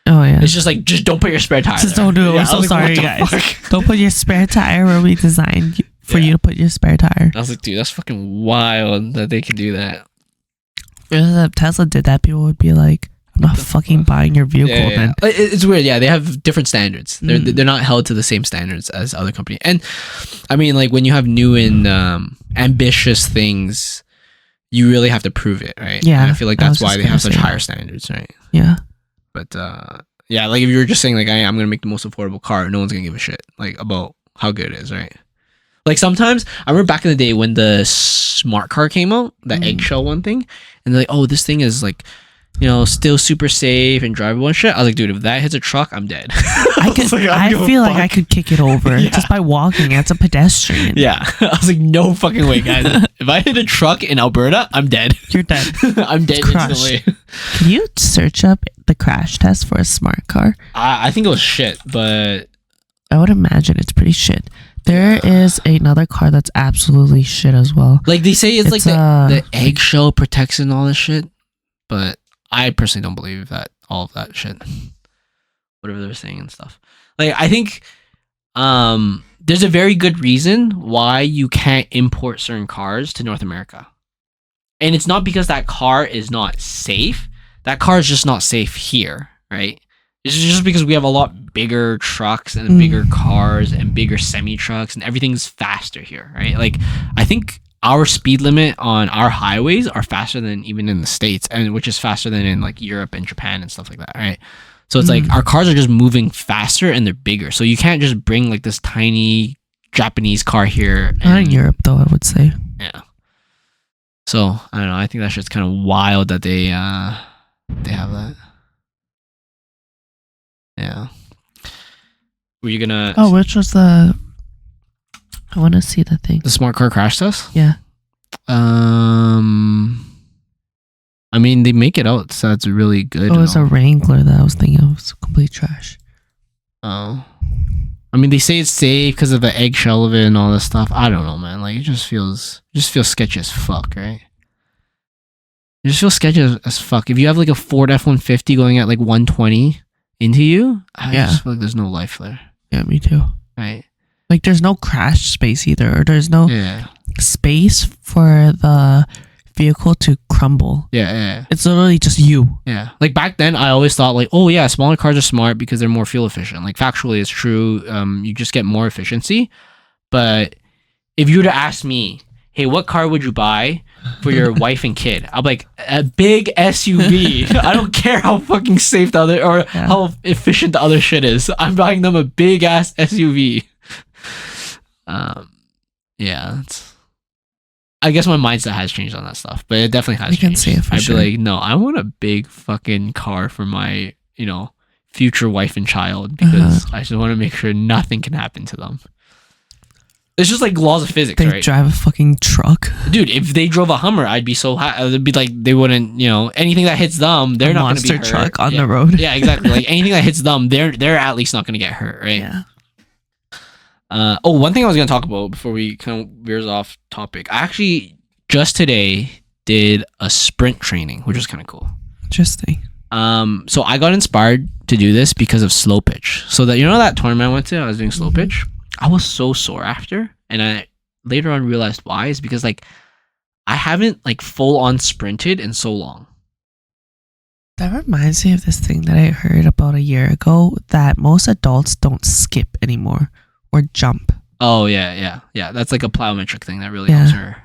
Oh yeah. It's just like, just don't put your spare tire Just there. don't do it. We're so sorry, guys. Don't put your spare tire where we designed for you to put your spare tire. I was like, dude, that's fucking wild that they can do that. If Tesla did that, people would be like, I'm not fucking buying your vehicle then. It's weird. Yeah, they have different standards. They're not held to the same standards as other companies. And I mean, like when you have new and ambitious things, you really have to prove it, right? Yeah. And I feel like that's why they have such higher standards, right? Yeah. But yeah, like if you were just saying like I'm gonna make the most affordable car, no one's gonna give a shit like about how good it is, right? Like sometimes I remember back in the day when the smart car came out, the eggshell one thing, and they're like, oh, this thing is like, you know, still super safe and drivable and shit. I was like, dude, if that hits a truck, I'm dead. I feel like I could kick it over just by walking. It's a pedestrian. Yeah. I was like, no fucking way, guys. If I hit a truck in Alberta, I'm dead. You're dead. I'm dead instantly. Can you search up the crash test for a smart car? I think it was shit, but I would imagine it's pretty shit. There is another car that's absolutely shit as well. Like they say it's like the eggshell protects and all this shit, but I personally don't believe that all of that shit. Whatever they're saying and stuff. Like I think there's a very good reason why you can't import certain cars to North America. And it's not because that car is not safe. That car is just not safe here, right? It's just because we have a lot bigger trucks and bigger cars and bigger semi-trucks and everything's faster here, right? Like, I think our speed limit on our highways are faster than even in the States, and which is faster than in like Europe and Japan and stuff like that, right? So it's like our cars are just moving faster and they're bigger. So you can't just bring like this tiny Japanese car here. Not in Europe though, I would say. Yeah. So I don't know. I think that shit's kind of wild that they have that. Yeah. Were you gonna? Oh, which was the? I want to see the thing. The smart car crash test? Yeah. I mean, they make it out, so it's really good. Oh, it was a Wrangler that I was thinking of. It's complete trash. Oh. I mean, they say it's safe because of the eggshell of it and all this stuff. I don't know, man. Like, it just feels sketchy as fuck, right? It just feels sketchy as fuck. If you have like a Ford F-150 going at like 120 into you, I just feel like there's no life there. Yeah, me too. Right. Like, there's no crash space either. Or there's no space for the vehicle to crumble. Yeah. It's literally just you. Yeah. Like, back then, I always thought, like, oh, yeah, smaller cars are smart because they're more fuel efficient. Like, factually, it's true. You just get more efficiency. But if you were to ask me, hey, what car would you buy for your wife and kid? I'll be like, a big SUV. I don't care how fucking safe the other or how efficient the other shit is. I'm buying them a big ass SUV. Yeah, I guess my mindset has changed on that stuff, but it definitely has changed. You can see it for sure. I'd be like, no, I want a big fucking car for my, future wife and child because I just want to make sure nothing can happen to them. It's just like laws of physics, right? They drive a fucking truck. Dude, if they drove a Hummer, I'd be so happy. It'd be like they wouldn't, anything that hits them, they're not going to be hurt. Monster truck on the road. Yeah, exactly. Like anything that hits them, they're at least not going to get hurt, right? Yeah. One thing I was going to talk about before we kind of veers off topic. I actually just today did a sprint training, which was kind of cool. Interesting. So I got inspired to do this because of slow pitch. So that that tournament I went to, I was doing slow pitch. I was so sore after, and I later on realized why is because like I haven't like full on sprinted in so long. That reminds me of this thing that I heard about a year ago that most adults don't skip anymore or jump. Oh yeah. That's like a plyometric thing that really helps her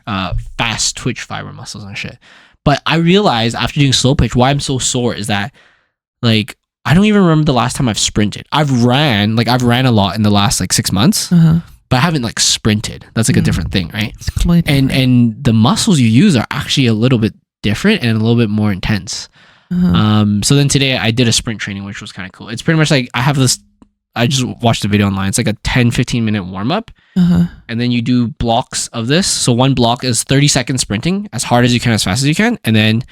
fast twitch fiber muscles and shit. But I realized after doing slow pitch why I'm so sore is that like I don't even remember the last time I've sprinted. I've ran a lot in the last like 6 months, but I haven't like sprinted. That's like a different thing, right? It's completely different. And the muscles you use are actually a little bit different and a little bit more intense. So then today I did a sprint training, which was kind of cool. It's pretty much like I just watched the video online. It's like a 10-15 minute warm up. And then you do blocks of this. So one block is 30 seconds sprinting as hard as you can, as fast as you can. And then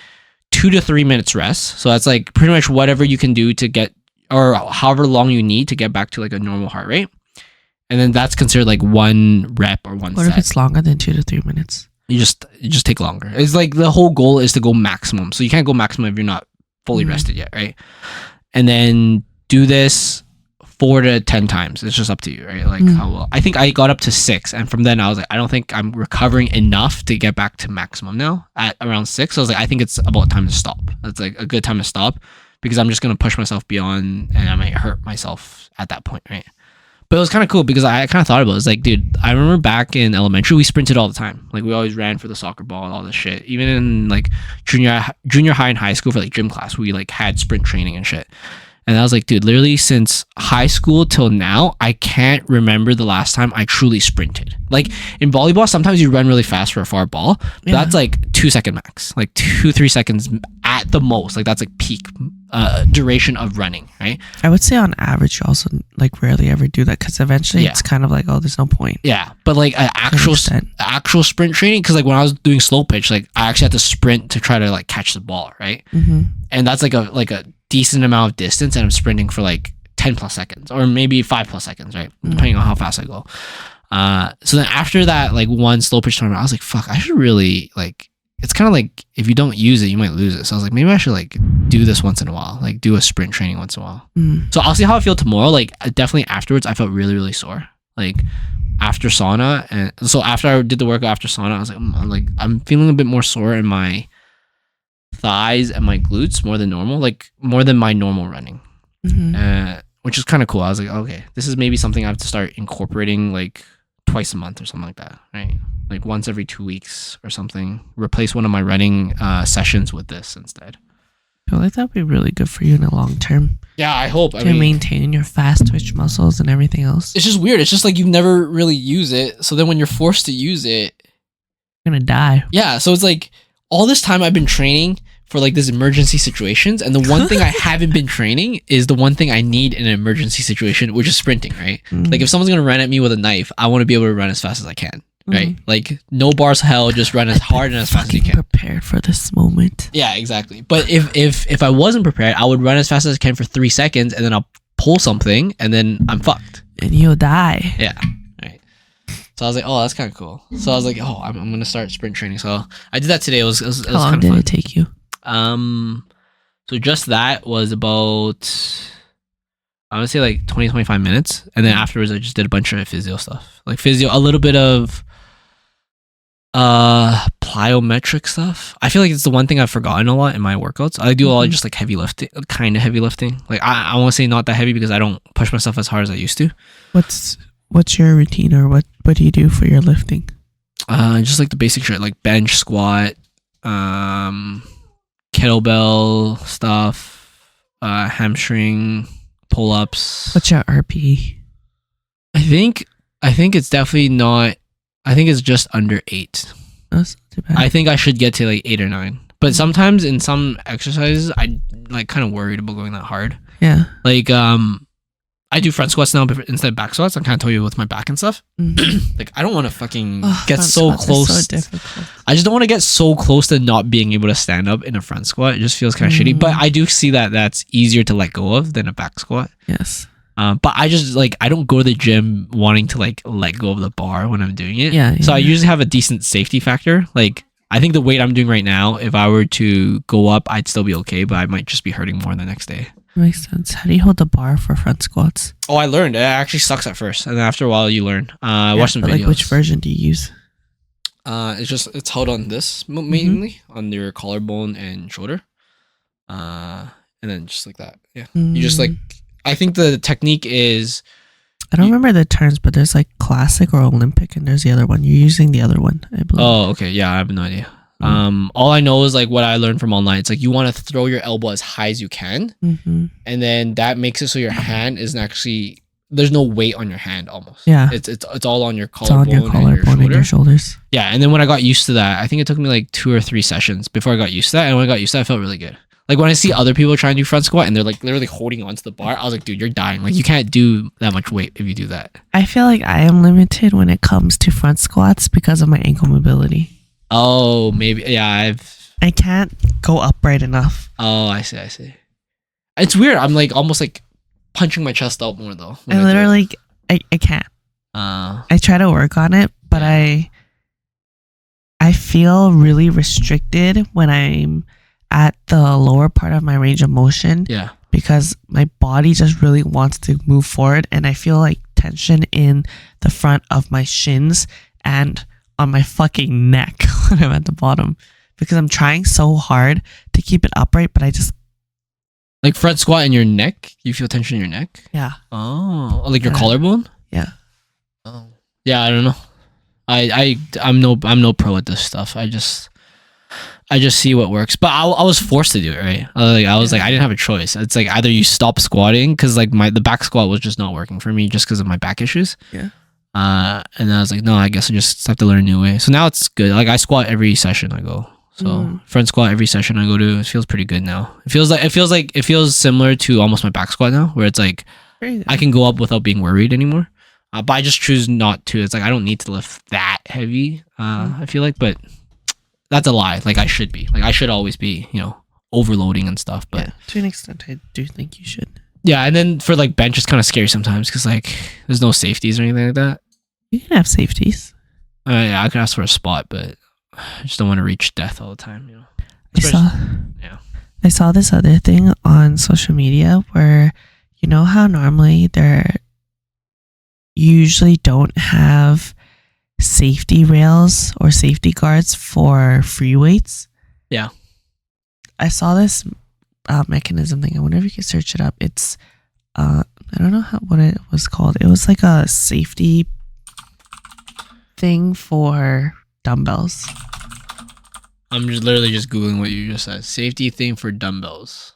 2 to 3 minutes rest. So that's like pretty much whatever you can do to get, or however long you need to get back to like a normal heart rate. And then that's considered like one rep or one set. What if it's longer than 2 to 3 minutes? You just take longer. It's like the whole goal is to go maximum. So you can't go maximum if you're not fully rested yet, right? And then do this 4 to 10 times. It's just up to you, right? Like how well. I think I got up to 6, and from then I was like, I don't think I'm recovering enough to get back to maximum now. At around 6, I was like, I think it's about time to stop. That's like a good time to stop because I'm just gonna push myself beyond, and I might hurt myself at that point, right? But it was kind of cool because I kind of thought about it. It's like, dude, I remember back in elementary, we sprinted all the time. Like we always ran for the soccer ball and all this shit. Even in like junior high and high school for like gym class, we like had sprint training and shit. And I was like, dude, literally since high school till now, I can't remember the last time I truly sprinted. Like in volleyball, sometimes you run really fast for a far ball, but that's like 2 second max, like 2-3 seconds at the most. Like that's like peak duration of running, right? I would say on average, you also like rarely ever do that because eventually it's kind of like, oh, there's no point. Yeah, but like actual sprint training, because like when I was doing slow pitch, like I actually had to sprint to try to like catch the ball, right? And that's like a decent amount of distance, and I'm sprinting for like 10 plus seconds or maybe 5 plus seconds, right? Depending on how fast I go. So then after that, like one slow pitch tournament, I was like, fuck, I should really like it's kind of like if you don't use it, you might lose it. So I was like, maybe I should like do this once in a while, like do a sprint training once in a while. So I'll see how I feel tomorrow. Like definitely afterwards, I felt really, really sore. Like after sauna, and so after I did the workout after sauna, I was like, I'm feeling a bit more sore in my thighs and my glutes more than normal, like more than my normal running, which is kind of cool. I was like, okay, this is maybe something I have to start incorporating like twice a month or something like that, right? Like once every 2 weeks or something. Replace one of my running sessions with this instead. I feel like that would be really good for you in the long term. Yeah, I hope. To maintain your fast twitch muscles and everything else. It's just weird. It's just like you've never really used it. So then when you're forced to use it, you're gonna die. Yeah. So it's like all this time I've been training for like these emergency situations, and the one thing I haven't been training is the one thing I need in an emergency situation, which is sprinting, right? Like if someone's gonna run at me with a knife, I want to be able to run as fast as I can. Right, like no bars hell, just run as hard and as fast as you can. Prepared for this moment. Yeah, exactly. But if I wasn't prepared, I would run as fast as I can for 3 seconds, and then I'll pull something, and then I'm fucked. And you'll die. Yeah. Right. So I was like, oh, that's kind of cool. So I was like, oh, I'm gonna start sprint training. So I did that today. It was How long did it take you? So just that was about, I would say like 20-25 minutes, and then afterwards I just did a bunch of physio stuff, like physio, a little bit of plyometric stuff. I feel like it's the one thing I've forgotten a lot in my workouts. I do a lot of just like heavy lifting, kind of heavy lifting. Like I want to say not that heavy because I don't push myself as hard as I used to. What's your routine, or what do you do for your lifting? Just like the basic shit, like bench, squat, kettlebell stuff, hamstring, pull-ups. What's your RPE? I think it's definitely not. I think it's just under 8. That's not too bad. I think I should get to like 8 or 9. But sometimes in some exercises, I like kind of worried about going that hard. Yeah. Like I do front squats now instead of back squats. I kind of told you with my back and stuff. Like I don't want to fucking get so close. So difficult. I just don't want to get so close to not being able to stand up in a front squat. It just feels kind of shitty. But I do see that that's easier to let go of than a back squat. Yes. But I just like, I don't go to the gym wanting to like let go of the bar when I'm doing it. Yeah. So I usually have a decent safety factor. Like I think the weight I'm doing right now, if I were to go up, I'd still be okay, but I might just be hurting more the next day. Makes sense. How do you hold the bar for front squats? Oh, I learned. It actually sucks at first, and then after a while, you learn. Watch some videos. Like, which version do you use? It's held on this mainly on your collarbone and shoulder, and then just like that. Yeah, you just like. I think the technique is. I don't remember the terms, but there's like classic or Olympic, and there's the other one. You're using the other one, I believe. Oh, okay. Yeah, I have no idea. All I know is like what I learned from online. It's like you want to throw your elbow as high as you can, and then that makes it so your hand isn't actually, there's no weight on your hand almost. Yeah, it's all on your collarbone, and your shoulders. Yeah, and then when I got used to that, I think it took me like 2 or 3 sessions before I got used to that. And when I got used to that, I felt really good. Like when I see other people try and do front squat and they're like literally holding onto the bar, I was like, dude, you're dying. Like you can't do that much weight if you do that. I feel like I am limited when it comes to front squats because of my ankle mobility. Oh, maybe. Yeah, I can't go upright enough. Oh, I see. It's weird. I'm like almost like punching my chest out more though. I literally, I can't. I try to work on it, but I feel really restricted when I'm at the lower part of my range of motion. Yeah. Because my body just really wants to move forward, and I feel like tension in the front of my shins and on my fucking neck when I'm at the bottom, because I'm trying so hard to keep it upright, but I just like front squat in your neck. You feel tension in your neck? Yeah. Oh, like your collarbone? Yeah. Oh. Yeah, I don't know. I'm no pro at this stuff. I just see what works. But I was forced to do it, right? I was like, I didn't have a choice. It's like either you stop squatting, because like the back squat was just not working for me just because of my back issues. Yeah. And then I was like, no, I guess I just have to learn a new way. So now it's good. Like I squat every session I go. So front squat every session I go to. It feels pretty good now. It feels similar to almost my back squat now, where it's like I can go up without being worried anymore. But I just choose not to. It's like I don't need to lift that heavy. I feel like, but that's a lie. Like I should be. Like I should always be, overloading and stuff. But yeah, to an extent, I do think you should. Yeah, and then for like bench, it's kind of scary sometimes because like there's no safeties or anything like that. You can have safeties. Yeah, I could ask for a spot, but I just don't want to reach death all the time, you know. Yeah. I saw this other thing on social media where, you know how normally there usually don't have safety rails or safety guards for free weights. Yeah. I saw this mechanism thing. I wonder if you can search it up. It's I don't know what it was called. It was like a safety thing for dumbbells. I'm just literally just Googling what you just said. Safety thing for dumbbells.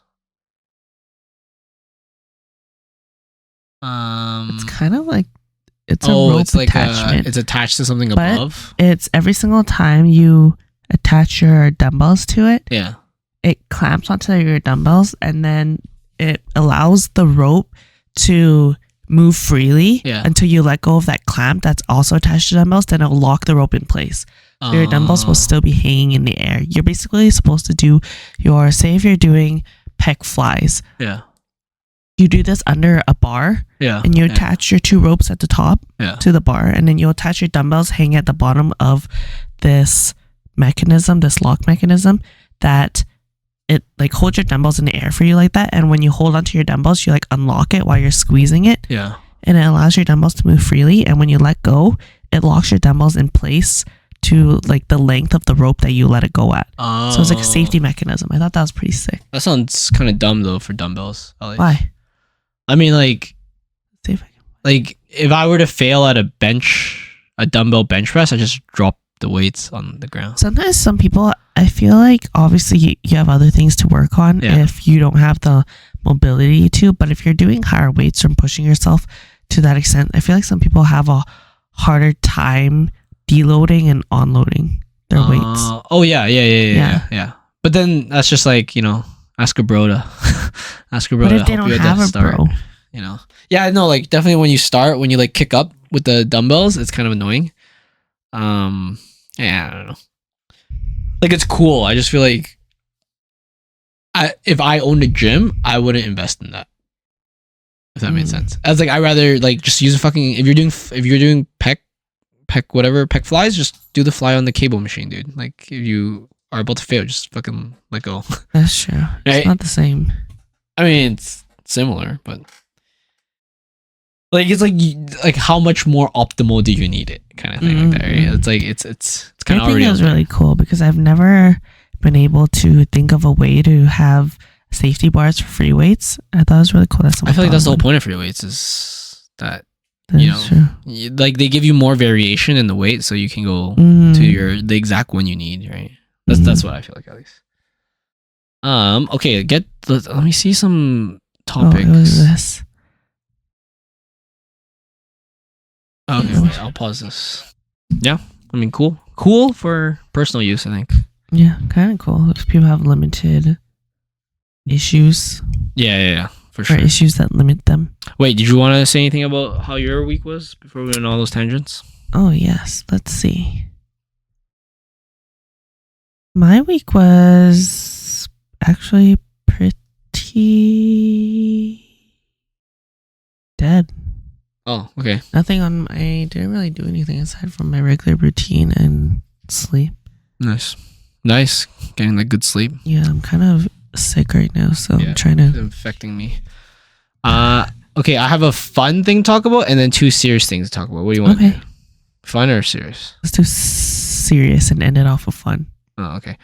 It's kind of like it's a rope it's like attachment. it's attached to something above. It's every single time you attach your dumbbells to it. Yeah. It clamps onto your dumbbells and then it allows the rope to move freely until you let go of that clamp that's also attached to dumbbells. Then it'll lock the rope in place. So your dumbbells will still be hanging in the air. You're basically supposed to do say if you're doing pec flies. Yeah. You do this under a bar. Yeah. And you attach your two ropes at the top to the bar. And then you attach your dumbbells hanging at the bottom of this mechanism, this lock mechanism that it like holds your dumbbells in the air for you like that. And when you hold onto your dumbbells, you like unlock it while you're squeezing it. Yeah. And it allows your dumbbells to move freely. And when you let go, it locks your dumbbells in place to like the length of the rope that you let it go at. So it's like a safety mechanism. I thought that was pretty sick. That sounds kind of dumb though for dumbbells. Why? I mean, like, See if I can. like if I were to fail at a dumbbell bench press, I just drop the weights on the ground. Sometimes some people, I feel like obviously you have other things to work on if you don't have the mobility to, but if you're doing higher weights or pushing yourself to that extent, I feel like some people have a harder time deloading and onloading their weights. Oh yeah. But then that's just like, you know, ask a bro to ask a bro to help you at the start. Bro? You know. Yeah, no, like definitely when you start, when you like kick up with the dumbbells, it's kind of annoying. Yeah, I don't know. Like it's cool. I just feel like if I owned a gym, I wouldn't invest in that. If that made sense. I was like, I'd rather like just use a fucking if you're doing pec flies, just do the fly on the cable machine, dude. Like if you are about to fail, just fucking let go. That's true. Right? It's not the same. I mean, it's similar, but like it's like how much more optimal do you need it, kind of thing like that. Right? It's like it's kind of already. I think it was really cool because I've never been able to think of a way to have safety bars for free weights. I thought it was really cool. I feel like that's the whole point of free weights is that you know, like they give you more variation in the weight, so you can go to the exact one you need. Right. That's what I feel like at least. Okay. Let me see some topics. Oh, it was this. Okay, wait, I'll pause this. Yeah, I mean, cool for personal use, I think. Yeah, kind of cool if people have limited issues. Yeah, for sure. Or issues that limit them. Wait, did you want to say anything about how your week was before we went on all those tangents? Oh yes, let's see. My week was actually pretty dead. Oh, okay. I didn't really do anything aside from my regular routine and sleep. Nice. Getting that good sleep. Yeah, I'm kind of sick right now, so I'm trying to. It's affecting me. Okay, I have a fun thing to talk about and then two serious things to talk about. What do you want? Okay. Fun or serious? Let's do serious and end it off with fun. Oh, okay.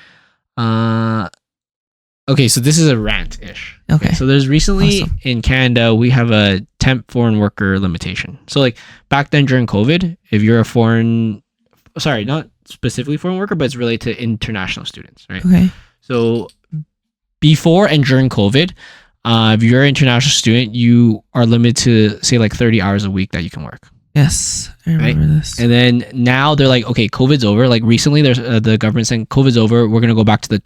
Okay, so this is a rant-ish. Okay. So there's recently in Canada, we have a temp foreign worker limitation. So like back then during COVID, if you're not specifically foreign worker, but it's related to international students, right? Okay. So before and during COVID, if you're an international student, you are limited to say like 30 hours a week that you can work. Yes, I remember this. And then now they're like, okay, COVID's over. Like recently, there's the government saying COVID's over. We're gonna go back to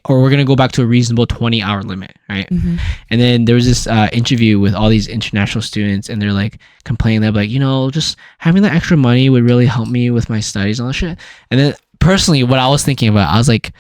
we're gonna go back to a reasonable 20-hour limit, right? Mm-hmm. And then there was this interview with all these international students, and they're like complaining. They're like, just having that extra money would really help me with my studies and all that shit. And then personally, what I was thinking about, I was like,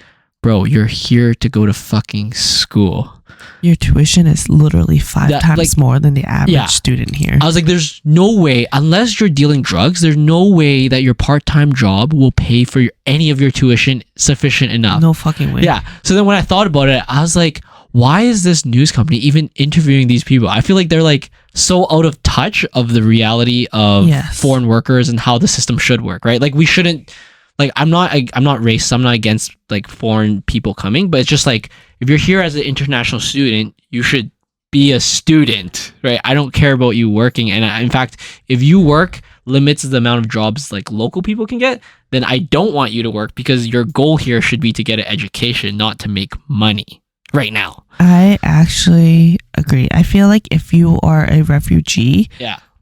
bro, you're here to go to fucking school. Your tuition is literally 5 times more than the average student here. I was like, there's no way, unless you're dealing drugs, there's no way that your part-time job will pay for any of your tuition sufficient enough. No fucking way. Yeah. So then when I thought about it, I was like, why is this news company even interviewing these people? I feel like they're like so out of touch of the reality of foreign workers and how the system should work, right? Like we shouldn't, like I'm not racist. I'm not against like foreign people coming, but it's just like, if you're here as an international student, you should be a student, right? I don't care about you working. And in fact, if you work limits the amount of jobs like local people can get, then I don't want you to work, because your goal here should be to get an education, not to make money right now. I actually agree. I feel like if you are a refugee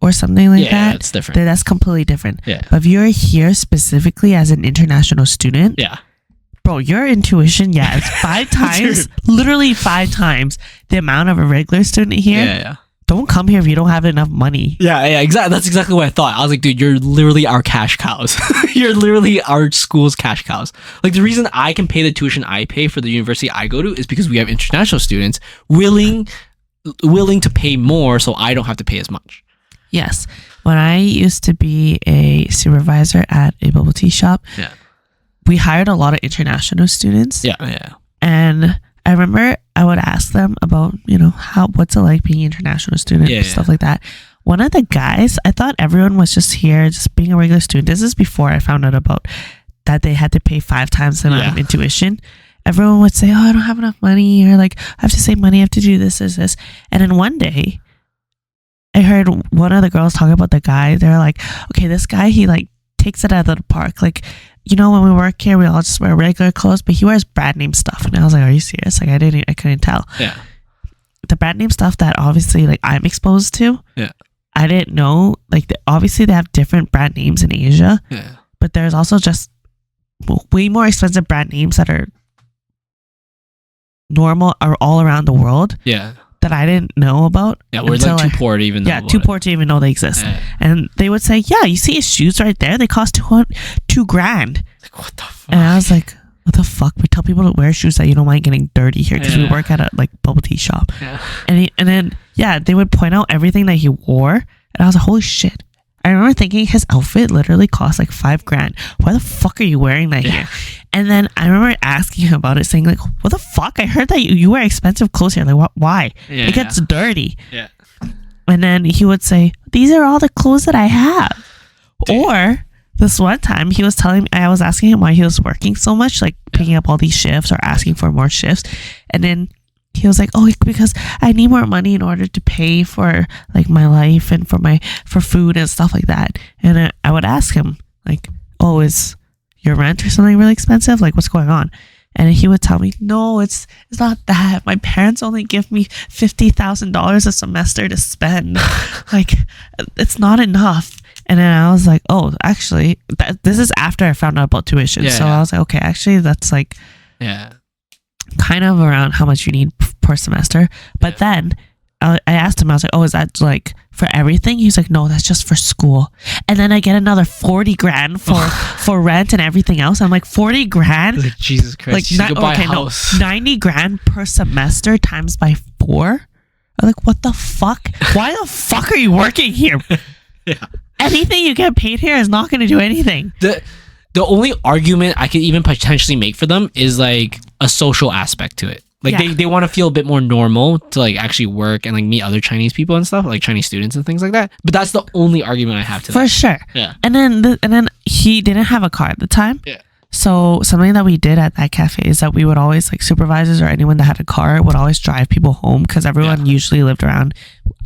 or something like that, it's different. That's completely different. Yeah. But if you're here specifically as an international student, bro, your intuition, it's 5 times, literally 5 times the amount of a regular student here. Yeah. Don't come here if you don't have enough money. Yeah, exactly. That's exactly what I thought. I was like, dude, you're literally our cash cows. You're literally our school's cash cows. Like, the reason I can pay the tuition I pay for the university I go to is because we have international students willing to pay more, so I don't have to pay as much. Yes. When I used to be a supervisor at a bubble tea shop, we hired a lot of international students. Yeah. And I remember I would ask them about, what's it like being an international student and stuff like that. One of the guys, I thought everyone was just here, just being a regular student. This is before I found out about that they had to pay 5 times the amount of tuition. Everyone would say, oh, I don't have enough money, or like, I have to save money, I have to do this. And then one day, I heard one of the girls talking about the guy. They're like, okay, this guy, he like takes it out of the park. Like, when we work here, we all just wear regular clothes, but he wears brand name stuff. And I was like, are you serious? Like, I couldn't tell. Yeah. The brand name stuff that obviously like I'm exposed to. Yeah. I didn't know, like, obviously they have different brand names in Asia. Yeah. But there's also just way more expensive brand names that are normal or all around the world. Yeah. That I didn't know about. Yeah, we're like too poor to even know. Yeah, too poor to even know they exist. Yeah. And they would say, yeah, you see his shoes right there? They cost $2,000. Like, what the fuck? And I was like, what the fuck? We tell people to wear shoes that you don't mind getting dirty here, because we work at a like bubble tea shop. Yeah. And then they would point out everything that he wore, and I was like, holy shit. I remember thinking his outfit literally cost like $5,000. Why the fuck are you wearing that here? And then I remember asking him about it, saying like, what the fuck? I heard that you wear expensive clothes here. Like, why? It gets dirty. Yeah. And then he would say, these are all the clothes that I have. Dude. Or this one time he was telling me, I was asking him why he was working so much, like picking up all these shifts or asking for more shifts. And then he was like, oh, because I need more money in order to pay for like my life and for food and stuff like that. And I would ask him like, oh, is your rent or something really expensive? Like, what's going on? And he would tell me, no, it's not that. My parents only give me $50,000 a semester to spend. Like, it's not enough. And then I was like, oh, actually, this is after I found out about tuition. I was like, okay, actually, that's like, kind of around how much you need per semester. But then I asked him, I was like, oh, is that like for everything? He's like, no, that's just for school. And then I get another $40,000 for rent and everything else. I'm like, $40,000? Like, Jesus Christ. Like, $90,000 per semester times by 4. I'm like, what the fuck? Why the fuck are you working here? Anything you get paid here is not going to do anything. The only argument I could even potentially make for them is like a social aspect to it. Like they want to feel a bit more normal to like actually work and like meet other Chinese people and stuff, like Chinese students and things like that. But that's the only argument I have to that. For sure. Yeah. And then he didn't have a car at the time. Yeah. So something that we did at that cafe is that we would always, like, supervisors or anyone that had a car would always drive people home, because everyone usually lived around.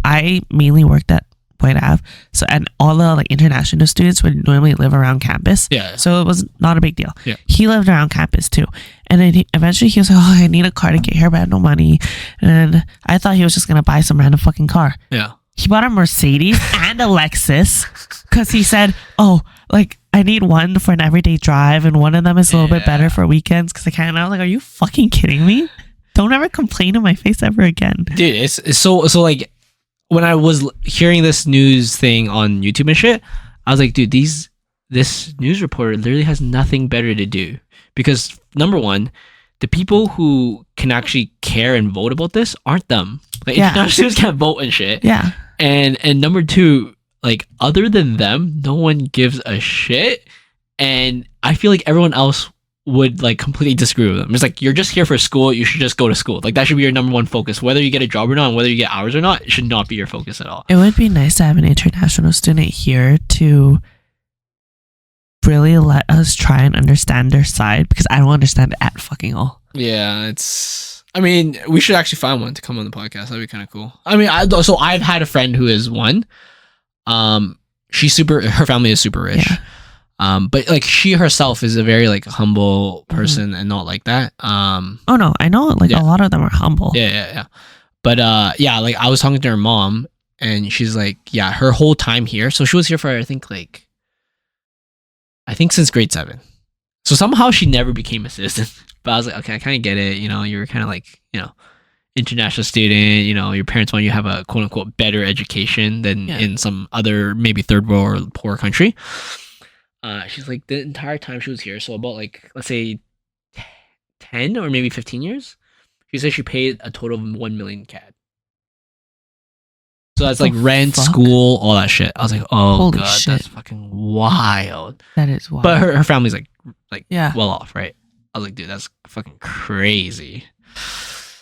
I mainly worked at White Ave, so, and all the like international students would normally live around campus. Yeah. So it was not a big deal. Yeah. He He lived around campus too. And then eventually he was like, oh, I need a car to get here, but I have no money. And I thought he was just gonna buy some random fucking car. Yeah. He bought a Mercedes and a Lexus, because he said, oh, like, I need one for an everyday drive, and one of them is a little bit better for weekends because I can't. And I was like, are you fucking kidding me? Don't ever complain in my face ever again. Dude, it's so like, when I was hearing this news thing on YouTube and shit, I was like, dude, this news reporter literally has nothing better to do, because number one, the people who can actually care and vote about this aren't them. Like international students can't vote and shit. Yeah. And number two, like other than them, no one gives a shit. And I feel like everyone else would like completely disagree with them. It's like, you're just here for school. You should just go to school. Like that should be your number one focus. Whether you get a job or not, and whether you get hours or not, it should not be your focus at all. It would be nice to have an international student here to really let us try and understand their side, because I don't understand it at fucking all. Yeah, I mean, we should actually find one to come on the podcast. That'd be kind of cool. I mean, so I've had a friend who is one. Her family is super rich. Yeah. But like she herself is a very like humble person and not like that. Oh no, I know like a lot of them are humble. Yeah. But like I was talking to her mom and she's like, yeah, her whole time here. So she was here for I think since grade 7. So somehow she never became a citizen. But I was like, okay, I kind of get it. You know, you were kind of like, you know, international student, you know, your parents want you to have a quote unquote better education than in some other maybe third world or poor country. She's like, the entire time she was here, so about like, let's say 10 or maybe 15 years, she said she paid a total of 1 million CAD. So that's like rent, school, all that shit. I was like, oh, holy God, shit. That's fucking wild. That is wild. But her family's like well off, right? I was like, dude, that's fucking crazy.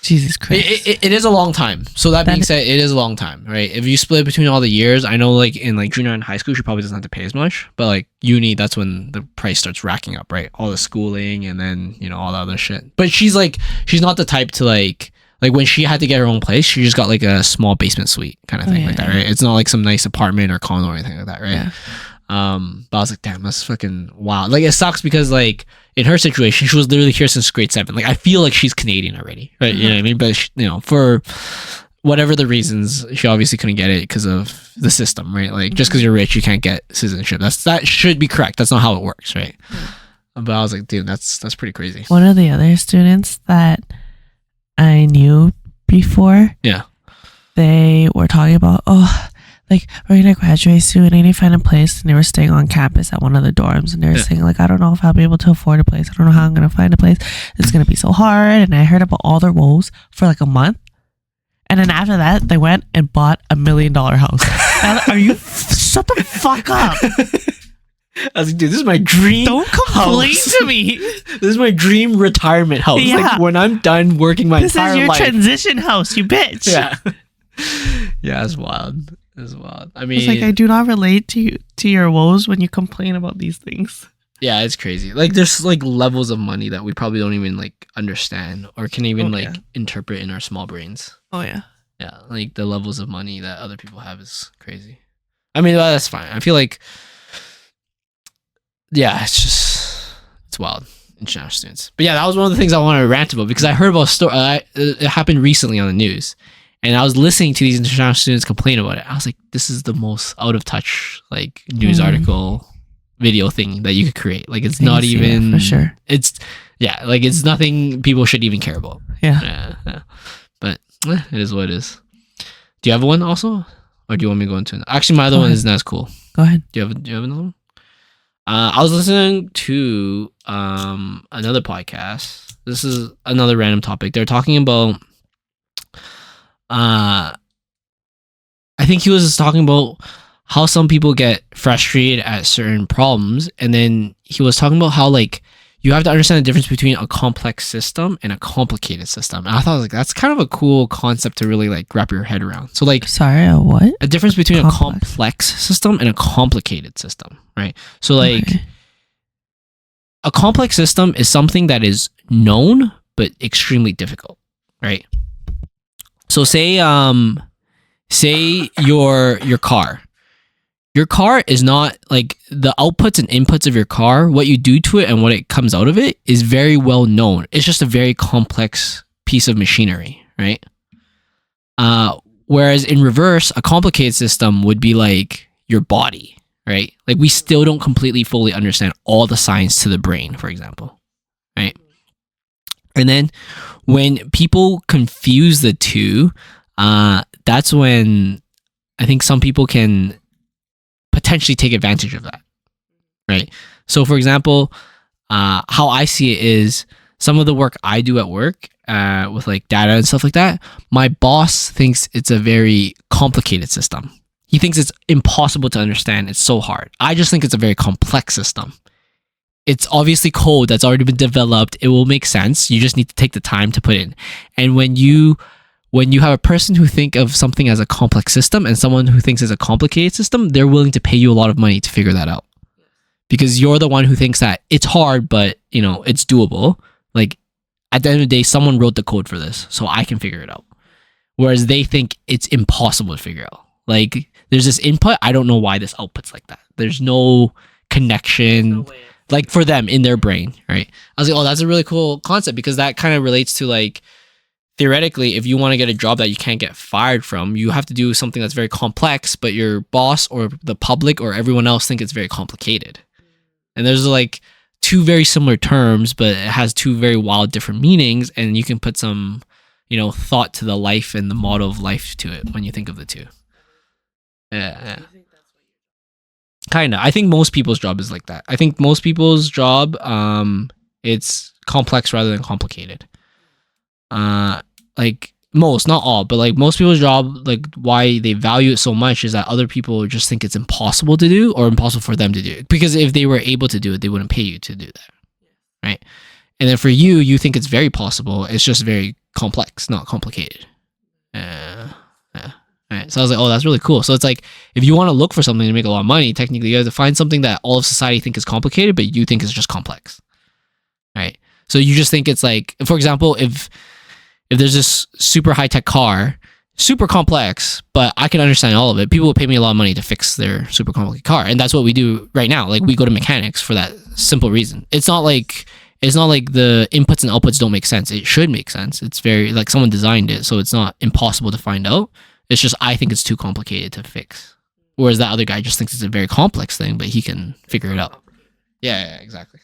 Jesus Christ. It is a long time. So that being said, it is a long time, right? If you split between all the years, I know like in like junior and high school, she probably doesn't have to pay as much. But like uni, that's when the price starts racking up, right? All the schooling and then, you know, all the other shit. But she's not the type to like when she had to get her own place, she just got like a small basement suite kind of thing like that, right? It's not like some nice apartment or condo or anything like that, right? Yeah. But I was like, damn, that's fucking wild. Like it sucks because like in her situation, she was literally here since grade 7. Like I feel like she's Canadian already, right? You know what I mean? But she, you know, for whatever the reasons, she obviously couldn't get it because of the system, right? Like just because you're rich, you can't get citizenship. That should be correct. That's not how it works, right? But I was like, dude, that's pretty crazy. One of the other students that I knew before, they were talking about, like, we're gonna graduate soon. I need to find a place. And they were staying on campus at one of the dorms. And they were saying, like, I don't know if I'll be able to afford a place. I don't know how I'm gonna find a place. It's gonna be so hard. And I heard about all their woes for like a month. And then after that, they went and bought $1 million house. Are you? Shut the fuck up. I was like, dude, this is my dream. Don't complain to me. This is my dream retirement house. Yeah. Like when I'm done working my entire life. This is your transition house, you bitch. Yeah. Yeah, it's wild. It's wild. I mean, it's like I do not relate to your woes when you complain about these things. Yeah, it's crazy. Like there's like levels of money that we probably don't even like understand or can even interpret in our small brains. Oh yeah. Yeah, like the levels of money that other people have is crazy. I mean, that's fine. I feel like it's wild. International students. But yeah, that was one of the things I wanted to rant about because I heard about a story. It happened recently on the news. And I was listening to these international students complain about it. I was like, this is the most out of touch like news article video thing that you could create. Like it's not even for sure. It's like it's nothing people should even care about. Yeah. But it is what it is. Do you have one also? Or do you want me to go into it? Actually, my other one isn't as cool. Go ahead. Do you have another one? I was listening to another podcast. This is another random topic. They're talking about I think he was talking about how some people get frustrated at certain problems, and then he was talking about how like you have to understand the difference between a complex system and a complicated system. And I thought like that's kind of a cool concept to really like wrap your head around. So like, sorry, a what? A difference between a complex system and a complicated system, right? So like a complex system is something that is known but extremely difficult, right? So say your car. Your car is not like the outputs and inputs of your car, what you do to it and what it comes out of it is very well known. It's just a very complex piece of machinery, right? Whereas in reverse, a complicated system would be like your body, right? Like we still don't completely fully understand all the science to the brain, for example, right? And then when people confuse the two, that's when I think some people can potentially take advantage of that, right? So for example, how I see it is some of the work I do at work with like data and stuff like that, my boss thinks it's a very complicated system. He thinks it's impossible to understand. It's so hard. I just think it's a very complex system. It's obviously code that's already been developed. It will make sense. You just need to take the time to put it in. And when you have a person who think of something as a complex system and someone who thinks it's a complicated system, they're willing to pay you a lot of money to figure that out. Because you're the one who thinks that it's hard, but you know, it's doable. Like at the end of the day, someone wrote the code for this, so I can figure it out. Whereas they think it's impossible to figure out. Like there's this input, I don't know why this output's like that. There's no connection. Like for them in their brain, right? I was like, oh, that's a really cool concept because that kind of relates to like, theoretically, if you want to get a job that you can't get fired from, you have to do something that's very complex, but your boss or the public or everyone else think it's very complicated. And there's like two very similar terms, but it has two very wild different meanings, and you can put some, you know, thought to the life and the motto of life to it when you think of the two. Yeah. Kind of. I think most people's job is like that. I think most people's job, it's complex rather than complicated. Like most, not all, but like most people's job, like why they value it so much is that other people just think it's impossible to do or impossible for them to do it. Because if they were able to do it, they wouldn't pay you to do that. Right? And then for you, you think it's very possible. It's just very complex, not complicated. Yeah. Right. So I was like, oh, that's really cool. So it's like, if you want to look for something to make a lot of money, technically you have to find something that all of society think is complicated, but you think is just complex. Right. So you just think it's like, for example, if there's this super high-tech car, super complex, but I can understand all of it, people will pay me a lot of money to fix their super complicated car. And that's what we do right now. Like we go to mechanics for that simple reason. It's not like the inputs and outputs don't make sense. It should make sense. It's very like someone designed it, so it's not impossible to find out. It's just I think it's too complicated to fix. Whereas that other guy just thinks it's a very complex thing, but he can figure it out. Yeah, exactly.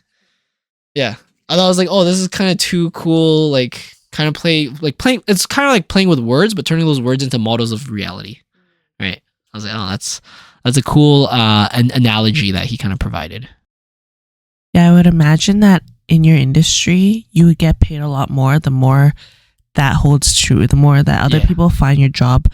Yeah. I thought I was like, oh, this is kind of too cool, like kind of playing, it's kind of like playing with words, but turning those words into models of reality. Right. I was like, oh, that's a cool an analogy that he kind of provided. Yeah, I would imagine that in your industry, you would get paid a lot more the more that holds true, the more that other people find your job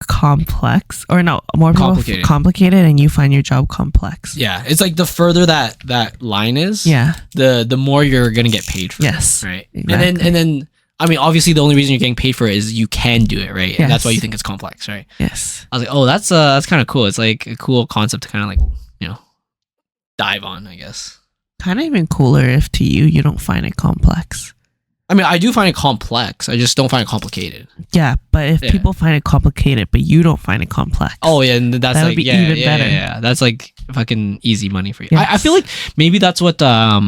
complex, or no, more complicated, and you find your job complex. Yeah, it's like the further that line is, the more you're gonna get paid for. Yes, it, right. Exactly. And then I mean, obviously, the only reason you're getting paid for it is you can do it, right? Yes. And that's why you think it's complex, right? Yes. I was like, oh, that's kind of cool. It's like a cool concept to kind of like, you know, dive on, I guess. Kind of even cooler if to you don't find it complex. I mean, I do find it complex. I just don't find it complicated. Yeah, but if people find it complicated, but you don't find it complex. Oh, yeah, and that's that like, would be even better. Yeah, that's like fucking easy money for you. Yes. I feel like maybe that's what, I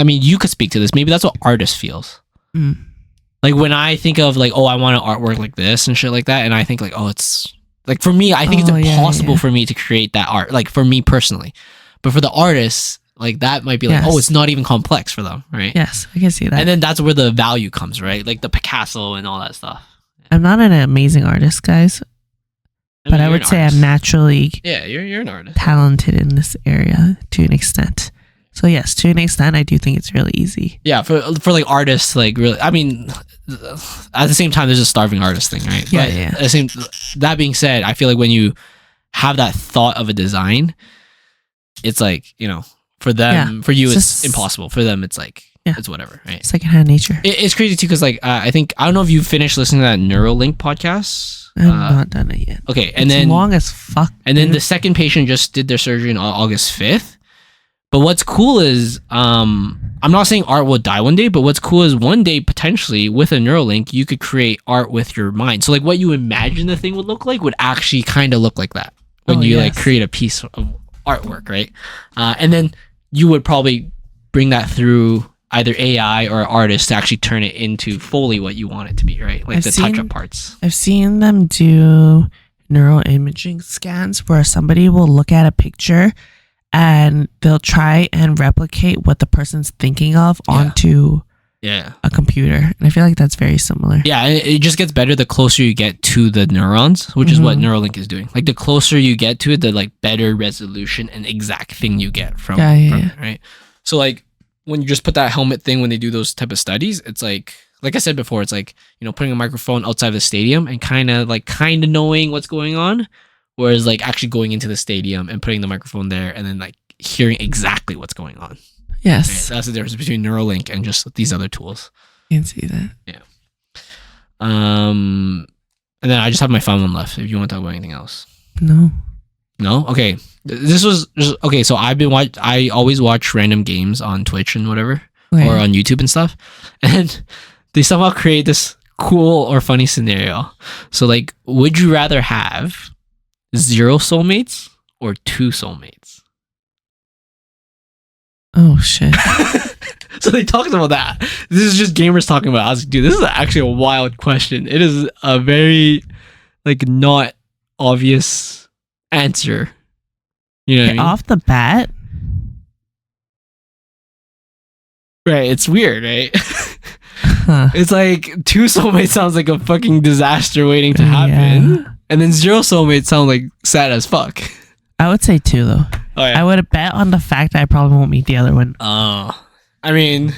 mean, you could speak to this. Maybe that's what artist feels. Mm. Like when I think of like, oh, I want an artwork like this and shit like that. And I think like, oh, it's like, for me, I think it's impossible for me to create that art. Like for me personally, but for the artists, like that might be like, oh, it's not even complex for them, right? Yes, I can see that. And then that's where the value comes, right? Like the Picasso and all that stuff. I'm not an amazing artist, guys, but I would say I'm naturally you're an artist, talented in this area to an extent. So yes, to an extent, I do think it's really easy. Yeah, for like artists, like really, I mean, at the same time, there's a starving artist thing, right? Yeah, but yeah. That being said, I feel like when you have that thought of a design, it's like, you know, for them, for you, it's impossible. For them, it's like, it's whatever, right? Secondhand nature. It's crazy too, because like, I don't know if you finished listening to that Neuralink podcast. I have not done it yet. Okay, and it's then long as fuck. And then the second patient just did their surgery on August 5th. But what's cool is, I'm not saying art will die one day, but what's cool is one day, potentially, with a Neuralink, you could create art with your mind. So like what you imagine the thing would look like would actually kind of look like that when you like create a piece of artwork, right? And then you would probably bring that through either AI or artists to actually turn it into fully what you want it to be, right? Like the touch-up parts. I've seen them do neural imaging scans where somebody will look at a picture and they'll try and replicate what the person's thinking of onto a computer. And I feel like that's very similar. Yeah, and it just gets better the closer you get to the neurons, which is what Neuralink is doing. Like the closer you get to it, the like better resolution and exact thing you get from it, right? So like when you just put that helmet thing when they do those type of studies, it's like I said before, it's like, you know, putting a microphone outside the stadium and kind of knowing what's going on, whereas like actually going into the stadium and putting the microphone there and then like hearing exactly what's going on. Yes. Right? That's the difference between Neuralink and just these other tools. I can see that. Yeah. And then I just have my fun one left if you want to talk about anything else. No? Okay. This was just, okay, so I always watch random games on Twitch and whatever, or on YouTube and stuff. And they somehow create this cool or funny scenario. So like, would you rather have 0 soulmates or 2 soulmates? Oh shit. So they talked about that. This is just gamers talking about it. I was like, dude, this is actually a wild question. It is a very like not obvious answer. You know what I mean? Off the bat. Right, it's weird, right? It's like 2 soulmates sounds like a fucking disaster waiting to happen. Yeah. And then 0 soulmates sound like sad as fuck. I would say 2 though. Oh, yeah. I would bet on the fact that I probably won't meet the other one. Oh. I mean,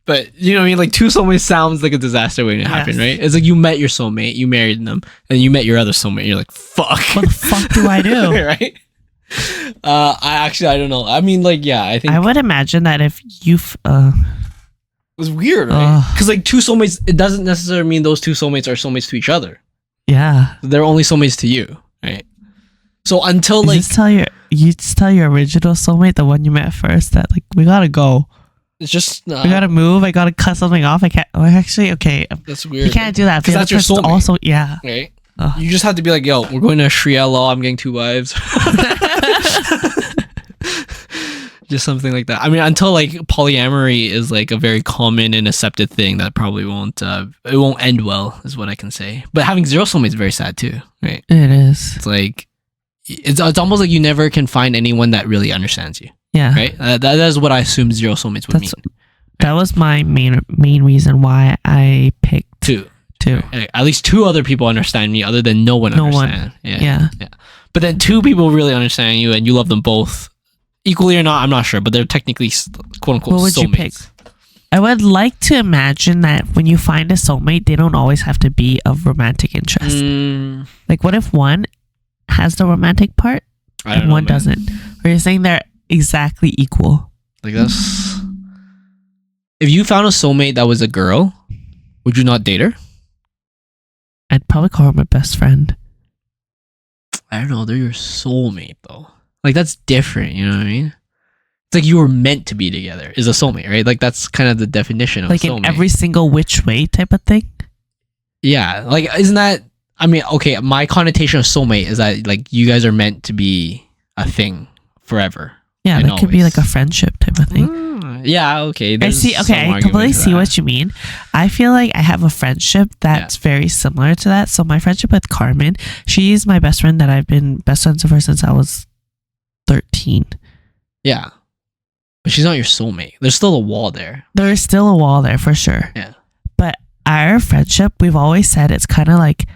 but you know what I mean? Like 2 soulmates sounds like a disaster waiting to happen, right? It's like you met your soulmate, you married them, and you met your other soulmate. You're like, fuck. What the fuck do I do? Right? I don't know. I mean, like, yeah, I think I would imagine that if you've it's weird, right? Because like 2 soulmates, it doesn't necessarily mean those 2 soulmates are soulmates to each other. Yeah, they're only soulmates to you, right? So until like you just tell your original soulmate, the one you met first, that like we gotta go. It's just we gotta move. I gotta cut something off. I can't. Oh, actually, okay. That's weird. You can't do that because that's your soulmate. Also, yeah. Right. You just have to be like, yo, we're going to Shrielo. I'm getting 2 wives. Just something like that. I mean, until like polyamory is like a very common and accepted thing, that probably won't it won't end well, is what I can say. But having 0 soulmates is very sad too, right? It is. It's like it's almost like you never can find anyone that really understands you. Yeah. Right. That is what I assume 0 soulmates would mean. That was my main reason why I picked 2. Right. At least 2 other people understand me, other than no one understand. Yeah. But then 2 people really understand you, and you love them both equally or not. I'm not sure, but they're technically quote unquote what would soulmates. You pick? I would like to imagine that when you find a soulmate, they don't always have to be of romantic interest. Like, what if one has the romantic part and one doesn't? Or you're saying they're exactly equal? Like that's. If you found a soulmate that was a girl, would you not date her? I'd probably call her my best friend. I don't know. They're your soulmate though. Like that's different. You know what I mean? It's like you were meant to be together. Is a soulmate, right? Like that's kind of the definition of like a soulmate. In every single which way type of thing. Yeah. Like isn't that? I mean, okay. My connotation of soulmate is that like you guys are meant to be a thing forever. Yeah, that could be like a friendship type of thing. Yeah, okay. I see. Okay, I completely see what you mean. I feel like I have a friendship that's very similar to that. So my friendship with Carmen, she's my best friend that I've been best friends with her since I was 13. Yeah, but she's not your soulmate. There's still a wall there. There is still a wall there for sure. Yeah, but our friendship, we've always said it's kind of like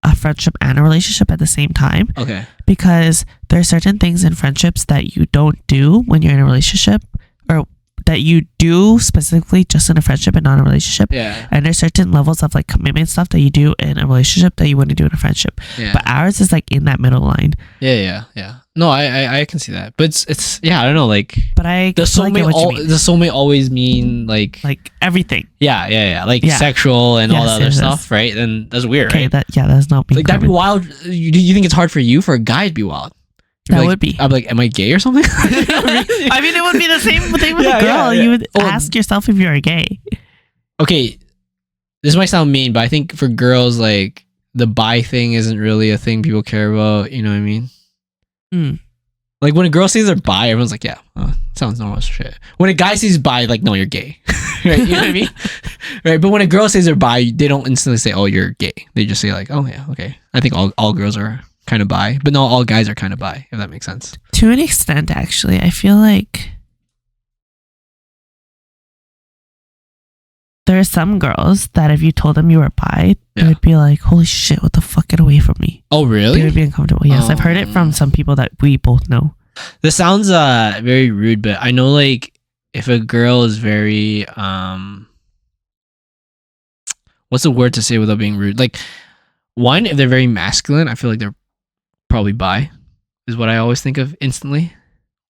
a friendship and a relationship at the same time. Okay. Because there are certain things in friendships that you don't do when you're in a relationship, or that you do specifically just in a friendship and not a relationship. Yeah. And there's certain levels of like commitment stuff that you do in a relationship that you wouldn't do in a friendship. Yeah. But ours is like in that middle line. Yeah. No, I can see that. But it's yeah, I don't know, like. But I the soulmate always mean like everything. Yeah. Like sexual and all that other stuff, right? And that's weird, right? That's not me. Like that'd be wild. You think it's hard for you for a guy to be wild? That would be. I'm like, am I gay or something? I mean, it would be the same thing with a girl. You would ask yourself if you're gay. Okay, this might sound mean, but I think for girls, like the bi thing isn't really a thing people care about. You know what I mean? Like when a girl says they're bi, everyone's like, yeah, sounds normal as shit. When a guy says bi, like, no, you're gay. Right? You know what I mean? Right? But when a girl says they're bi, they don't instantly say, oh, you're gay. They just say like, oh yeah, okay. I think all girls are kind of bi, but not all guys are kind of bi, if that makes sense. To an extent, actually. I feel like there are some girls that if you told them you were bi, they would be like, holy shit, what the fuck, get away from me. Oh, really? They would be uncomfortable. Yes, I've heard it from some people that we both know. This sounds very rude, but I know like if a girl is very what's the word to say without being rude? Like, one, if they're very masculine, I feel like they're probably bi, is what I always think of instantly.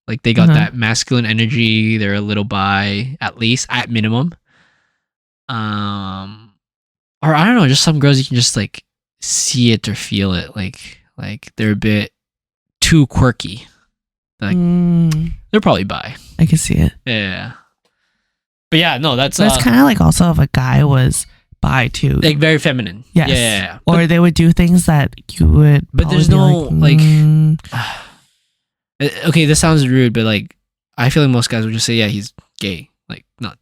Like, they got that masculine energy. They're a little bi, at least, at minimum. Or I don't know, just some girls you can just like see it or feel it. Like they're a bit too quirky. Like, they're probably bi. I can see it. Yeah. But yeah, no, that's kind of like also if a guy was bi too, like very feminine. Yes. Yeah. Or but, they would do things that you would. But there's no okay, this sounds rude, but like I feel like most guys would just say, yeah, he's gay. Like, not.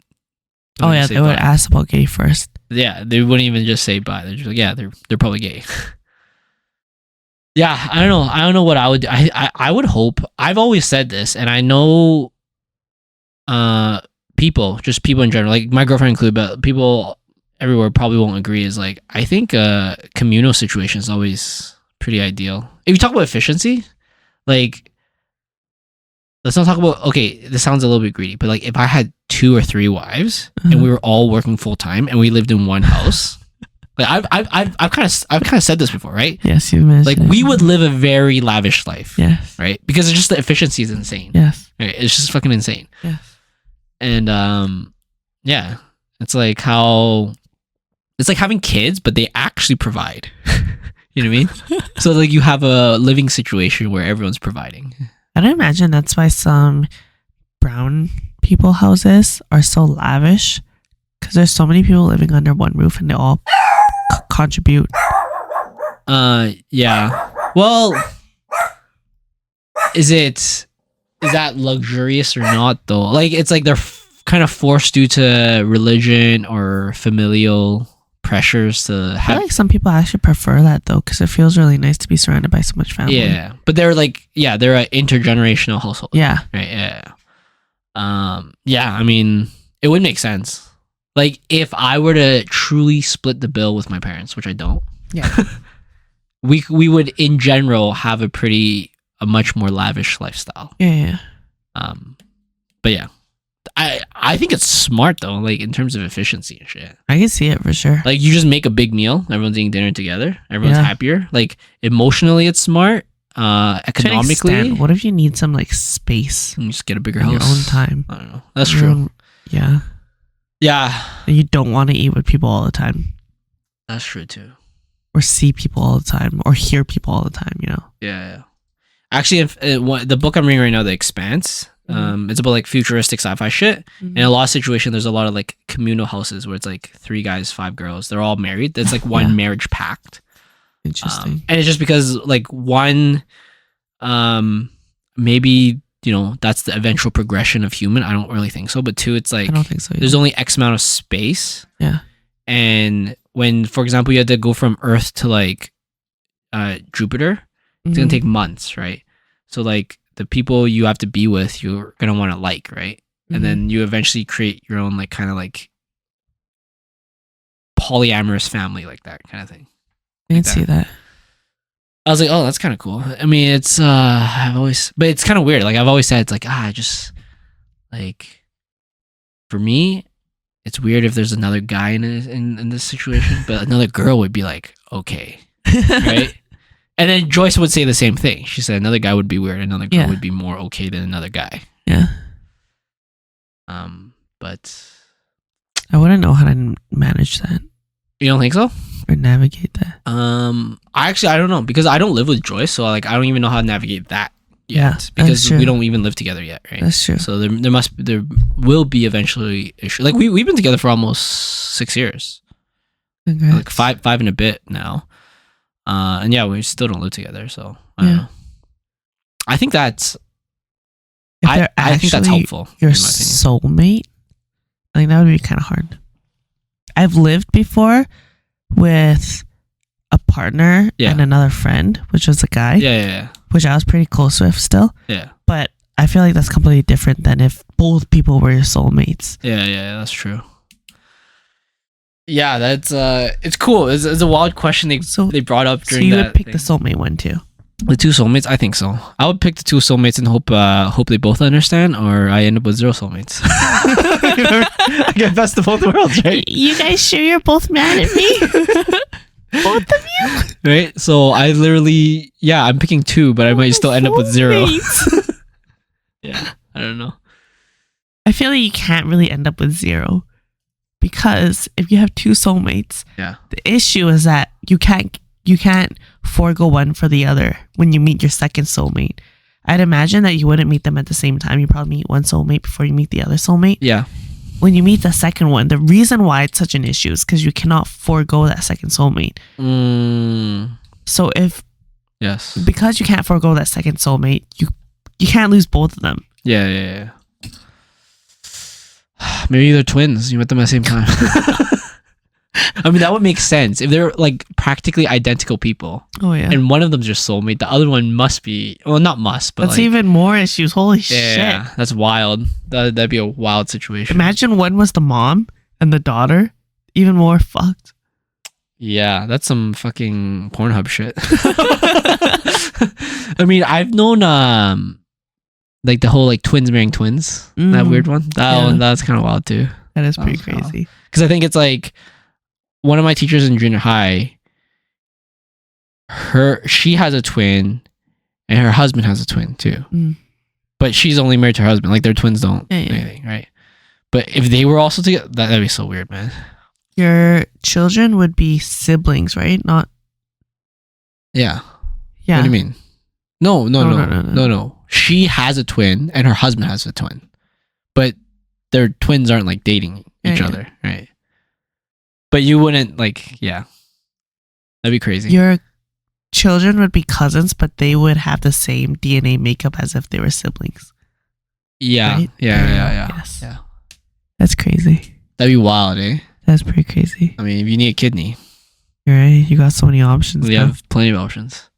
Oh yeah, they would ask about gay first. Yeah, they wouldn't even just say bi. They're just like, yeah, they're probably gay. Yeah, I don't know what I would do. I would hope. I've always said this, and I know people in general, like my girlfriend included, but people everywhere probably won't agree, is like, I think a communal situation is always pretty ideal. If you talk about efficiency, like, let's not talk about, okay, this sounds a little bit greedy, but like if I had 2 or 3 wives and we were all working full time and we lived in one house, like I've kind of said this before, right? Yes, you mentioned. Like, we would live a very lavish life. Yes. Right? Because it's just the efficiency is insane. Yes. Right? It's just fucking insane. Yes. And yeah, it's like having kids, but they actually provide. You know what I mean? So like you have a living situation where everyone's providing. I don't imagine that's why some brown people houses are so lavish, because there's so many people living under one roof and they all contribute. Yeah. Well, is that luxurious or not though? Like, it's like they're kind of forced due to religion or familial pressures to have. I feel like some people actually prefer that though, because it feels really nice to be surrounded by so much family. Yeah, but they're like, yeah, they're an intergenerational household. Yeah. Right. Yeah. Yeah. I mean, it would make sense. Like, if I were to truly split the bill with my parents, which I don't. Yeah. we would in general have a much more lavish lifestyle. Yeah. But yeah, I think it's smart though, like in terms of efficiency and shit. I can see it for sure. Like, you just make a big meal, everyone's eating dinner together, everyone's happier. Like, emotionally it's smart. Economically, what if you need some like space? You just get a bigger house, your own time. I don't know. That's true. Yeah. And you don't want to eat with people all the time. That's true too. Or see people all the time, or hear people all the time. You know. Yeah. Actually, the book I'm reading right now, The Expanse, it's about like futuristic sci-fi shit. In a lot of situations, there's a lot of like communal houses where it's like 3 guys, 5 girls. They're all married. That's like one marriage pact. Interesting. And it's just because like one, maybe, you know, that's the eventual progression of human. I don't really think so. But 2, it's like, I don't think so either. There's only X amount of space. Yeah. And when, for example, you had to go from Earth to like Jupiter, it's gonna take months, right? So like the people you have to be with, you're gonna want to like, right? And then you eventually create your own like kind of like polyamorous family, like that kind of thing. I can see that. I was like, oh, that's kind of cool. I mean, it's but it's kind of weird. Like, I've always said, it's like, I just like, for me, it's weird if there's another guy in this situation, but another girl would be like, okay, right? And then Joyce would say the same thing. She said another guy would be weird, another girl would be more okay than another guy. Yeah. But I wouldn't know how to manage that. You don't think so? Or navigate that? I don't know, because I don't live with Joyce, so like I don't even know how to navigate that yet, because we don't even live together yet, right? That's true. So there will be eventually issue. Like we've been together for almost 6 years. Congrats. Like five and a bit now. And yeah, we still don't live together, so I don't know. I think that's I think that's helpful. Your soulmate, I think that would be kind of hard. I've lived before with a partner and another friend, which was a guy. Yeah. Which I was pretty close with still. Yeah. But I feel like that's completely different than if both people were your soulmates. Yeah, that's true. Yeah, that's it's cool. It's a wild question they brought up during that. So you would pick the soulmate one too? The two soulmates, I think so. I would pick the two soulmates and hope they both understand, or I end up with zero soulmates. I get best of both worlds, right? You guys sure you're both mad at me? Both of you? Right? So I literally, I'm picking two, but I might still end up with zero. Yeah, I don't know. I feel like you can't really end up with zero, because if you have two soulmates, the issue is that you can't forego one for the other when you meet your second soulmate. I'd imagine that you wouldn't meet them at the same time. You probably meet one soulmate before you meet the other soulmate. Yeah. When you meet the second one, the reason why it's such an issue is because you cannot forego that second soulmate. So because you can't forego that second soulmate, you can't lose both of them. Yeah. Maybe they're twins. You met them at the same time. I mean, that would make sense if they're like practically identical people. Oh yeah. And one of them's your soulmate. The other one must be, well, not must, but that's like, even more issues. Holy shit. Yeah, that's wild. That'd be a wild situation. Imagine one was the mom and the daughter. Even more fucked. Yeah, that's some fucking Pornhub shit. I mean, I've known like the whole like twins marrying twins. That weird one. That one, that's kind of wild too. That is pretty crazy. Because I think it's like one of my teachers in junior high, she has a twin and her husband has a twin too. But she's only married to her husband. Like their twins don't anything, right? But if they were also together, that'd be so weird, man. Your children would be siblings, right? Not. Yeah. What do you mean? No. She has a twin and her husband has a twin, but their twins aren't like dating each other, right? But you wouldn't like, that'd be crazy. Your children would be cousins, but they would have the same DNA makeup as if they were siblings. Yeah, right? Yes. Yeah. That's crazy. That'd be wild, eh? That's pretty crazy. I mean, if you need a kidney, you're right. You got so many options. We have plenty of options.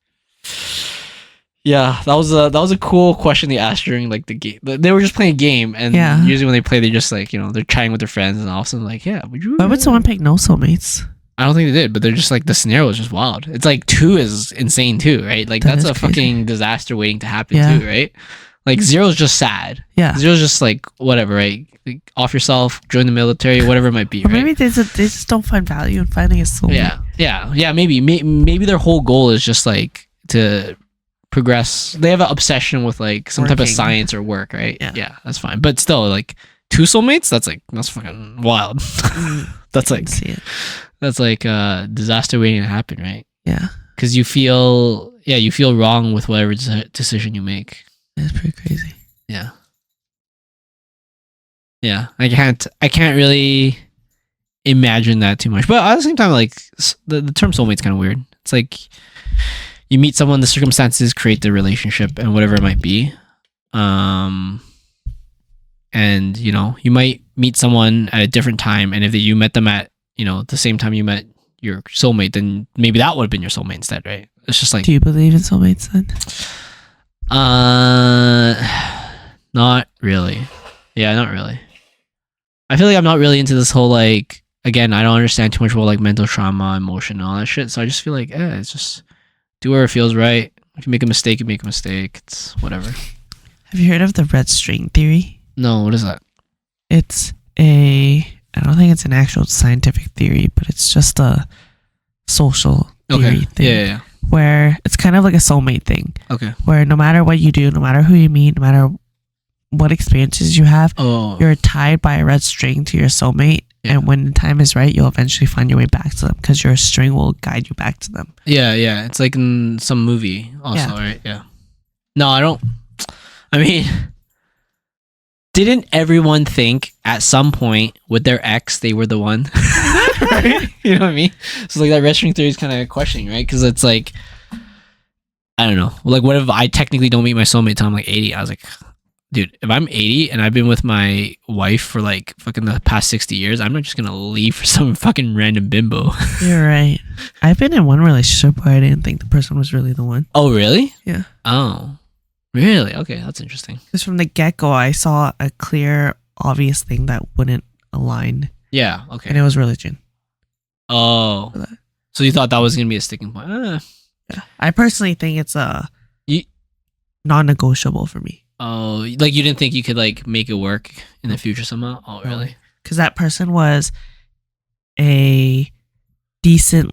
Yeah, that was a cool question they asked during like the game. They were just playing a game, and usually when they play, they just like they're chatting with their friends, and all of a sudden like, would you? Why would someone pick no soulmates? I don't think they did, but they're just like the scenario is just wild. It's like 2 is insane too, right? Like that's a crazy fucking disaster waiting to happen too, right? Like 0 is just sad. Yeah, 0 is just like whatever, right? Like, off yourself, join the military, whatever it might be. Or maybe they just don't find value in finding a soulmate. Yeah. Maybe their whole goal is just like to progress. They have an obsession with like some type of science or work, right? Yeah, that's fine. But still, like 2 soulmates, that's fucking wild. That's like a disaster waiting to happen, right? Yeah, because you feel wrong with whatever decision you make. That's pretty crazy. Yeah, I can't really imagine that too much. But at the same time, like the term soulmate's kind of weird. It's like you meet someone, the circumstances create the relationship, and whatever it might be. And you might meet someone at a different time, and if you met them at the same time you met your soulmate, then maybe that would have been your soulmate instead, right? It's just like. Do you believe in soulmates then? Not really. Yeah, not really. I feel like I'm not really into this whole like. Again, I don't understand too much about like mental trauma, emotion, and all that shit. So I just feel like, it's just do whatever feels right. If you make a mistake, you make a mistake. It's whatever. Have you heard of the red string theory? No, what is that? It's I don't think it's an actual scientific theory, but it's just a social theory thing. Yeah. Where it's kind of like a soulmate thing. Okay. Where no matter what you do, no matter who you meet, no matter what experiences you have, you're tied by a red string to your soulmate. Yeah. And when the time is right, you'll eventually find your way back to them because your string will guide you back to them. Yeah. It's like in some movie also, right? Yeah. No, I don't. I mean, didn't everyone think at some point with their ex they were the one? Right? You know what I mean? So like that red string theory is kind of questioning, right? Because it's like, I don't know. Like, what if I technically don't meet my soulmate till I'm like 80? I was like, dude, if I'm 80 and I've been with my wife for like fucking the past 60 years, I'm not just gonna leave for some fucking random bimbo. You're right. I've been in one relationship where I didn't think the person was really the one. Oh, really? Yeah. Oh, really? Okay, that's interesting. Because from the get-go, I saw a clear, obvious thing that wouldn't align. Yeah, okay. And it was religion. Oh. So you thought that was gonna be a sticking point? Yeah, Yeah. I personally think it's You- non-negotiable for me. Oh, like you didn't think you could like make it work in the future somehow? Oh, really? Because that person was a decent,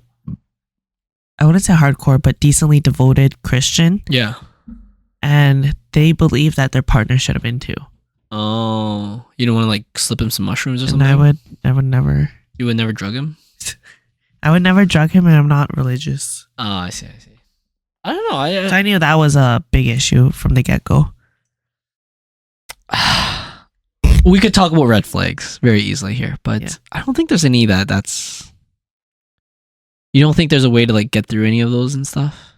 I wouldn't say hardcore, but decently devoted Christian. Yeah. And they believe that their partner should have been too. Oh, you don't want to like slip him some mushrooms or And something? I would never. You would never drug him? I would never drug him, and I'm not religious. Oh, I see. I don't know. So I knew that was a big issue from the get-go. We could talk about red flags very easily here, but I don't think there's any that's. You don't think there's a way to like get through any of those and stuff?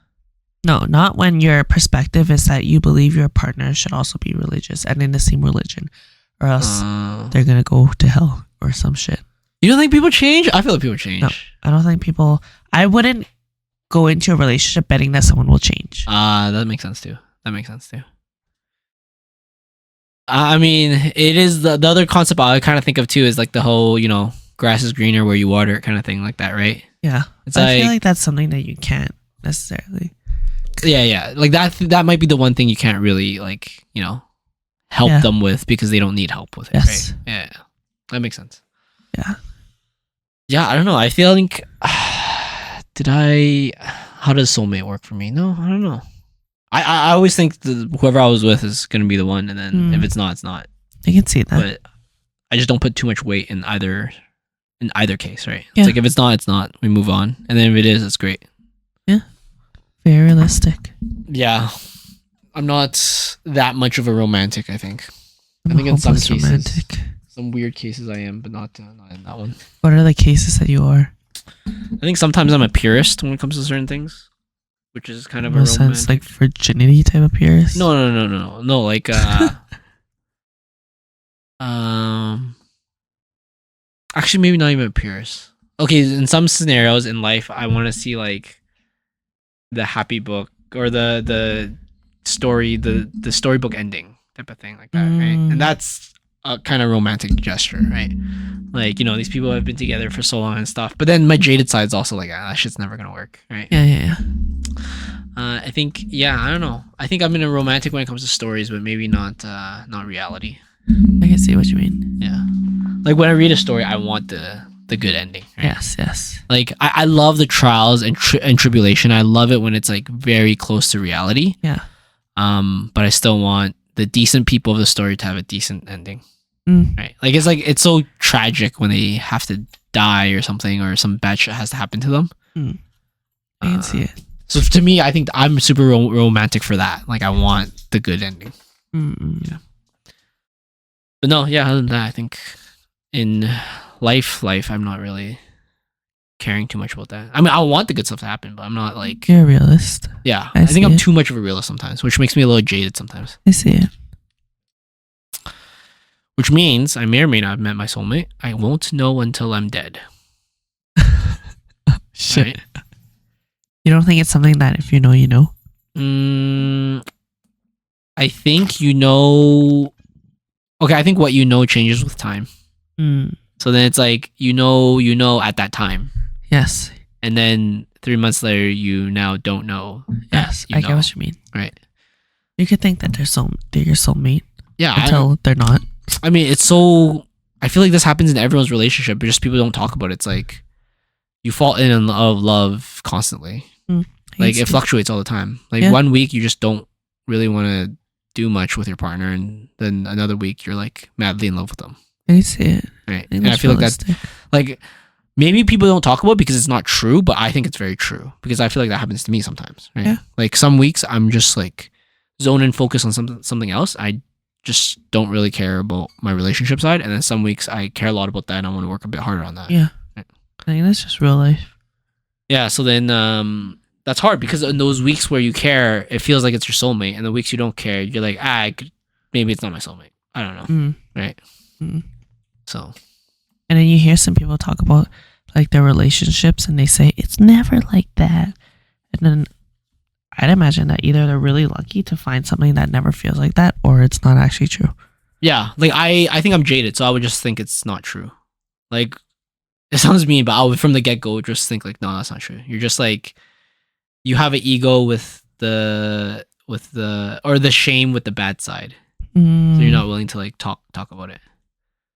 No, not when your perspective is that you believe your partner should also be religious and in the same religion, or else they're gonna go to hell or some shit. You don't think people change? I feel like people change. No, I don't think people. I wouldn't go into a relationship betting that someone will change. That makes sense too. I mean, it is the other concept I kind of think of too is like the whole, grass is greener where you water it kind of thing like that, right? Yeah. It's I feel like that's something that you can't necessarily. Yeah. Like that might be the one thing you can't really like, help them with because they don't need help with it, right? Yeah. That makes sense. Yeah. Yeah, I don't know. I feel like how does soulmate work for me? No, I don't know. I always think whoever I was with is going to be the one, and then if it's not, it's not. I can see that. But I just don't put too much weight in either case, right? Yeah. It's like if it's not, it's not. We move on. And then if it is, it's great. Yeah. Very realistic. Yeah. I'm not that much of a romantic, I think. I think in some cases, romantic. some weird cases I am, but not in that one. What are the cases that you are? I think sometimes I'm a purist when it comes to certain things. Which is kind of a sense like virginity type of purist. No. Like, actually, maybe not even a purist. Okay, in some scenarios in life, I want to see like the happy book or the story, the storybook ending type of thing, like that, right? And that's a kind of romantic gesture, right? Like, these people have been together for so long and stuff. But then my jaded side's also like, that shit's never gonna work, right? Yeah. I think, I don't know. I think I'm in a romantic when it comes to stories, but maybe not reality. I can see what you mean. Yeah. Like when I read a story, I want the good ending. Right? Yes. Like I love the trials and tribulation. I love it when it's like very close to reality. Yeah. But I still want the decent people of the story to have a decent ending. Right. Like it's so tragic when they have to die or something, or some bad shit has to happen to them. I can see it. So to me, I think I'm super romantic for that. Like I want the good ending. Yeah. But no, other than that, I think in life, I'm not really caring too much about that. I mean, I want the good stuff to happen, but I'm not like... You're a realist. Yeah. I think I'm too much of a realist sometimes, which makes me a little jaded sometimes. I see it. Which means I may or may not have met my soulmate. I won't know until I'm dead. Shit. Right? You don't think it's something that if you know, you know? I think you know... Okay, I think what you know changes with time. So then it's like, you know at that time. Yes. And then 3 months later, you now don't know. Yes, I get what you mean. Right. You could think that they're your soulmate. Yeah. Until they're not. I mean, it's so... I feel like this happens in everyone's relationship, but just people don't talk about it. It's like, you fall in love constantly. Like, it fluctuates all the time. Like, 1 week, you just don't really want to do much with your partner, and then another week, you're, like, madly in love with them. I see it. Right. And I feel like that's... Like, maybe people don't talk about it because it's not true, but I think it's very true. Because I feel like that happens to me sometimes. Right? Yeah. Like, some weeks, I'm just, like, zone and focus on something else. I just don't really care about my relationship side. And then some weeks, I care a lot about that, and I want to work a bit harder on that. Yeah. Right. I think that's just real life. Yeah, so then that's hard because in those weeks where you care, it feels like it's your soulmate. And the weeks you don't care, you're like, maybe it's not my soulmate. I don't know. Right? So. And then you hear some people talk about like their relationships and they say, it's never like that. And then I'd imagine that either they're really lucky to find something that never feels like that, or it's not actually true. Yeah, like I think I'm jaded, so I would just think it's not true. Like, it sounds mean, but I would from the get-go just think like, no, that's not true. You're just like, you have an ego with the or the shame with the bad side. So you're not willing to like talk about it.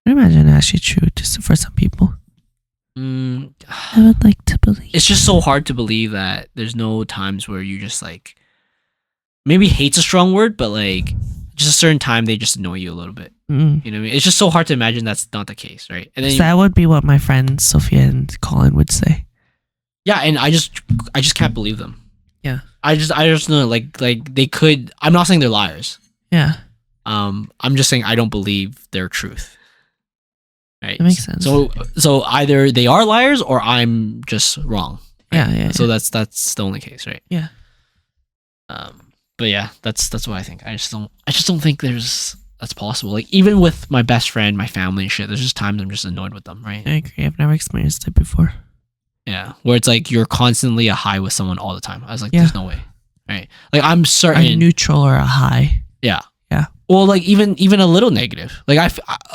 I imagine actually true just for some people. I would like to believe. It's just so hard to believe that there's no times where you just like, maybe hate's a strong word, but like just a certain time they just annoy you a little bit. You know what I mean? It's just so hard to imagine that's not the case, right? And then that would be what my friends Sophia and Colin would say. Yeah, and I just can't believe them. Yeah. I just know like they could. I'm not saying they're liars. Yeah. I'm just saying I don't believe their truth. Right. That makes sense. So either they are liars or I'm just wrong. Right? Yeah. So that's the only case, right? Yeah. But yeah, that's what I think. I just don't think that's possible. Like even with my best friend, my family and shit, there's just times I'm just annoyed with them, right? I agree. I've never experienced it before. Yeah, where it's like you're constantly a high with someone all the time. I was like, there's no way, right? Like I'm certain a neutral or a high. Yeah, yeah. Well, like even a little negative. Like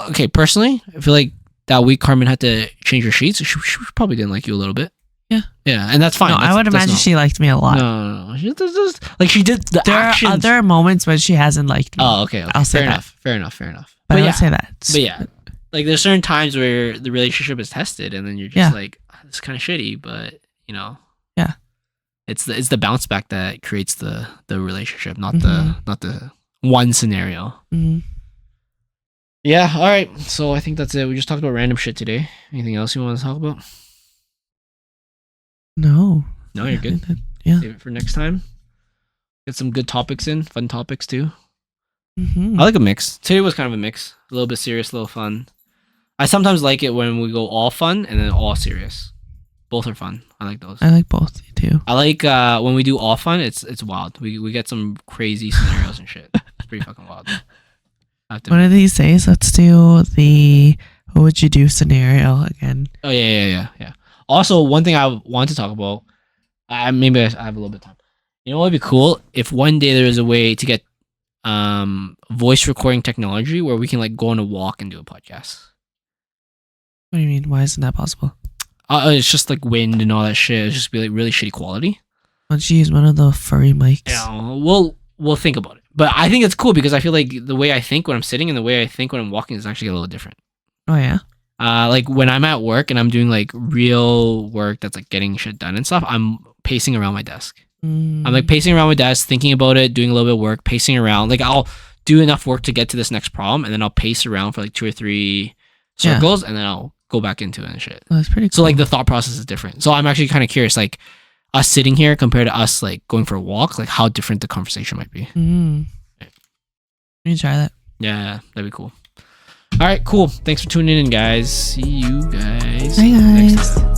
okay, personally, I feel like that week Carmen had to change her sheets. She probably didn't like you a little bit. Yeah, yeah, and that's fine. No, I would imagine she liked me a lot. No. She just, like she did the there actions. Are other moments when she hasn't liked me. Oh, okay. I'll say Fair enough. But I yeah, would say that. But yeah, like there's certain times where the relationship is tested, and then you're just like, it's kind of shitty, but you know, yeah, it's the bounce back that creates the relationship, not the one scenario. Yeah. All right. So I think that's it. We just talked about random shit today. Anything else you want to talk about? No, you're good. Yeah. Save it for next time. Get some good topics in, fun topics too. I like a mix. Today was kind of a mix. A little bit serious, a little fun. I sometimes like it when we go all fun and then all serious. Both are fun. I like those. I like both too. I like when we do all fun. It's wild. We get some crazy scenarios and shit. It's pretty fucking wild. What did he say? So let's do the what would you do scenario again. Oh yeah. Also, one thing I want to talk about. Maybe I have a little bit of time. You know what would be cool if one day there is a way to get voice recording technology where we can like go on a walk and do a podcast. What do you mean? Why isn't that possible? It's just like wind and all that shit. It's just be like really shitty quality. Why don't you use one of the furry mics? Yeah, we'll think about it. But I think it's cool because I feel like the way I think when I'm sitting and the way I think when I'm walking is actually a little different. Oh yeah. Like when I'm at work and I'm doing like real work that's like getting shit done and stuff, I'm pacing around my desk. I'm like pacing around my desk, thinking about it, doing a little bit of work, pacing around. Like I'll do enough work to get to this next problem, and then I'll pace around for like 2 or 3 circles, and then I'll go back into it and shit. Oh, that's pretty cool. So like the thought process is different. So I'm actually kind of curious, like us sitting here compared to us like going for a walk, like how different the conversation might be. Let me try that. Yeah, that'd be cool. All right, cool. Thanks for tuning in, guys. See you guys. Bye, guys. Next time.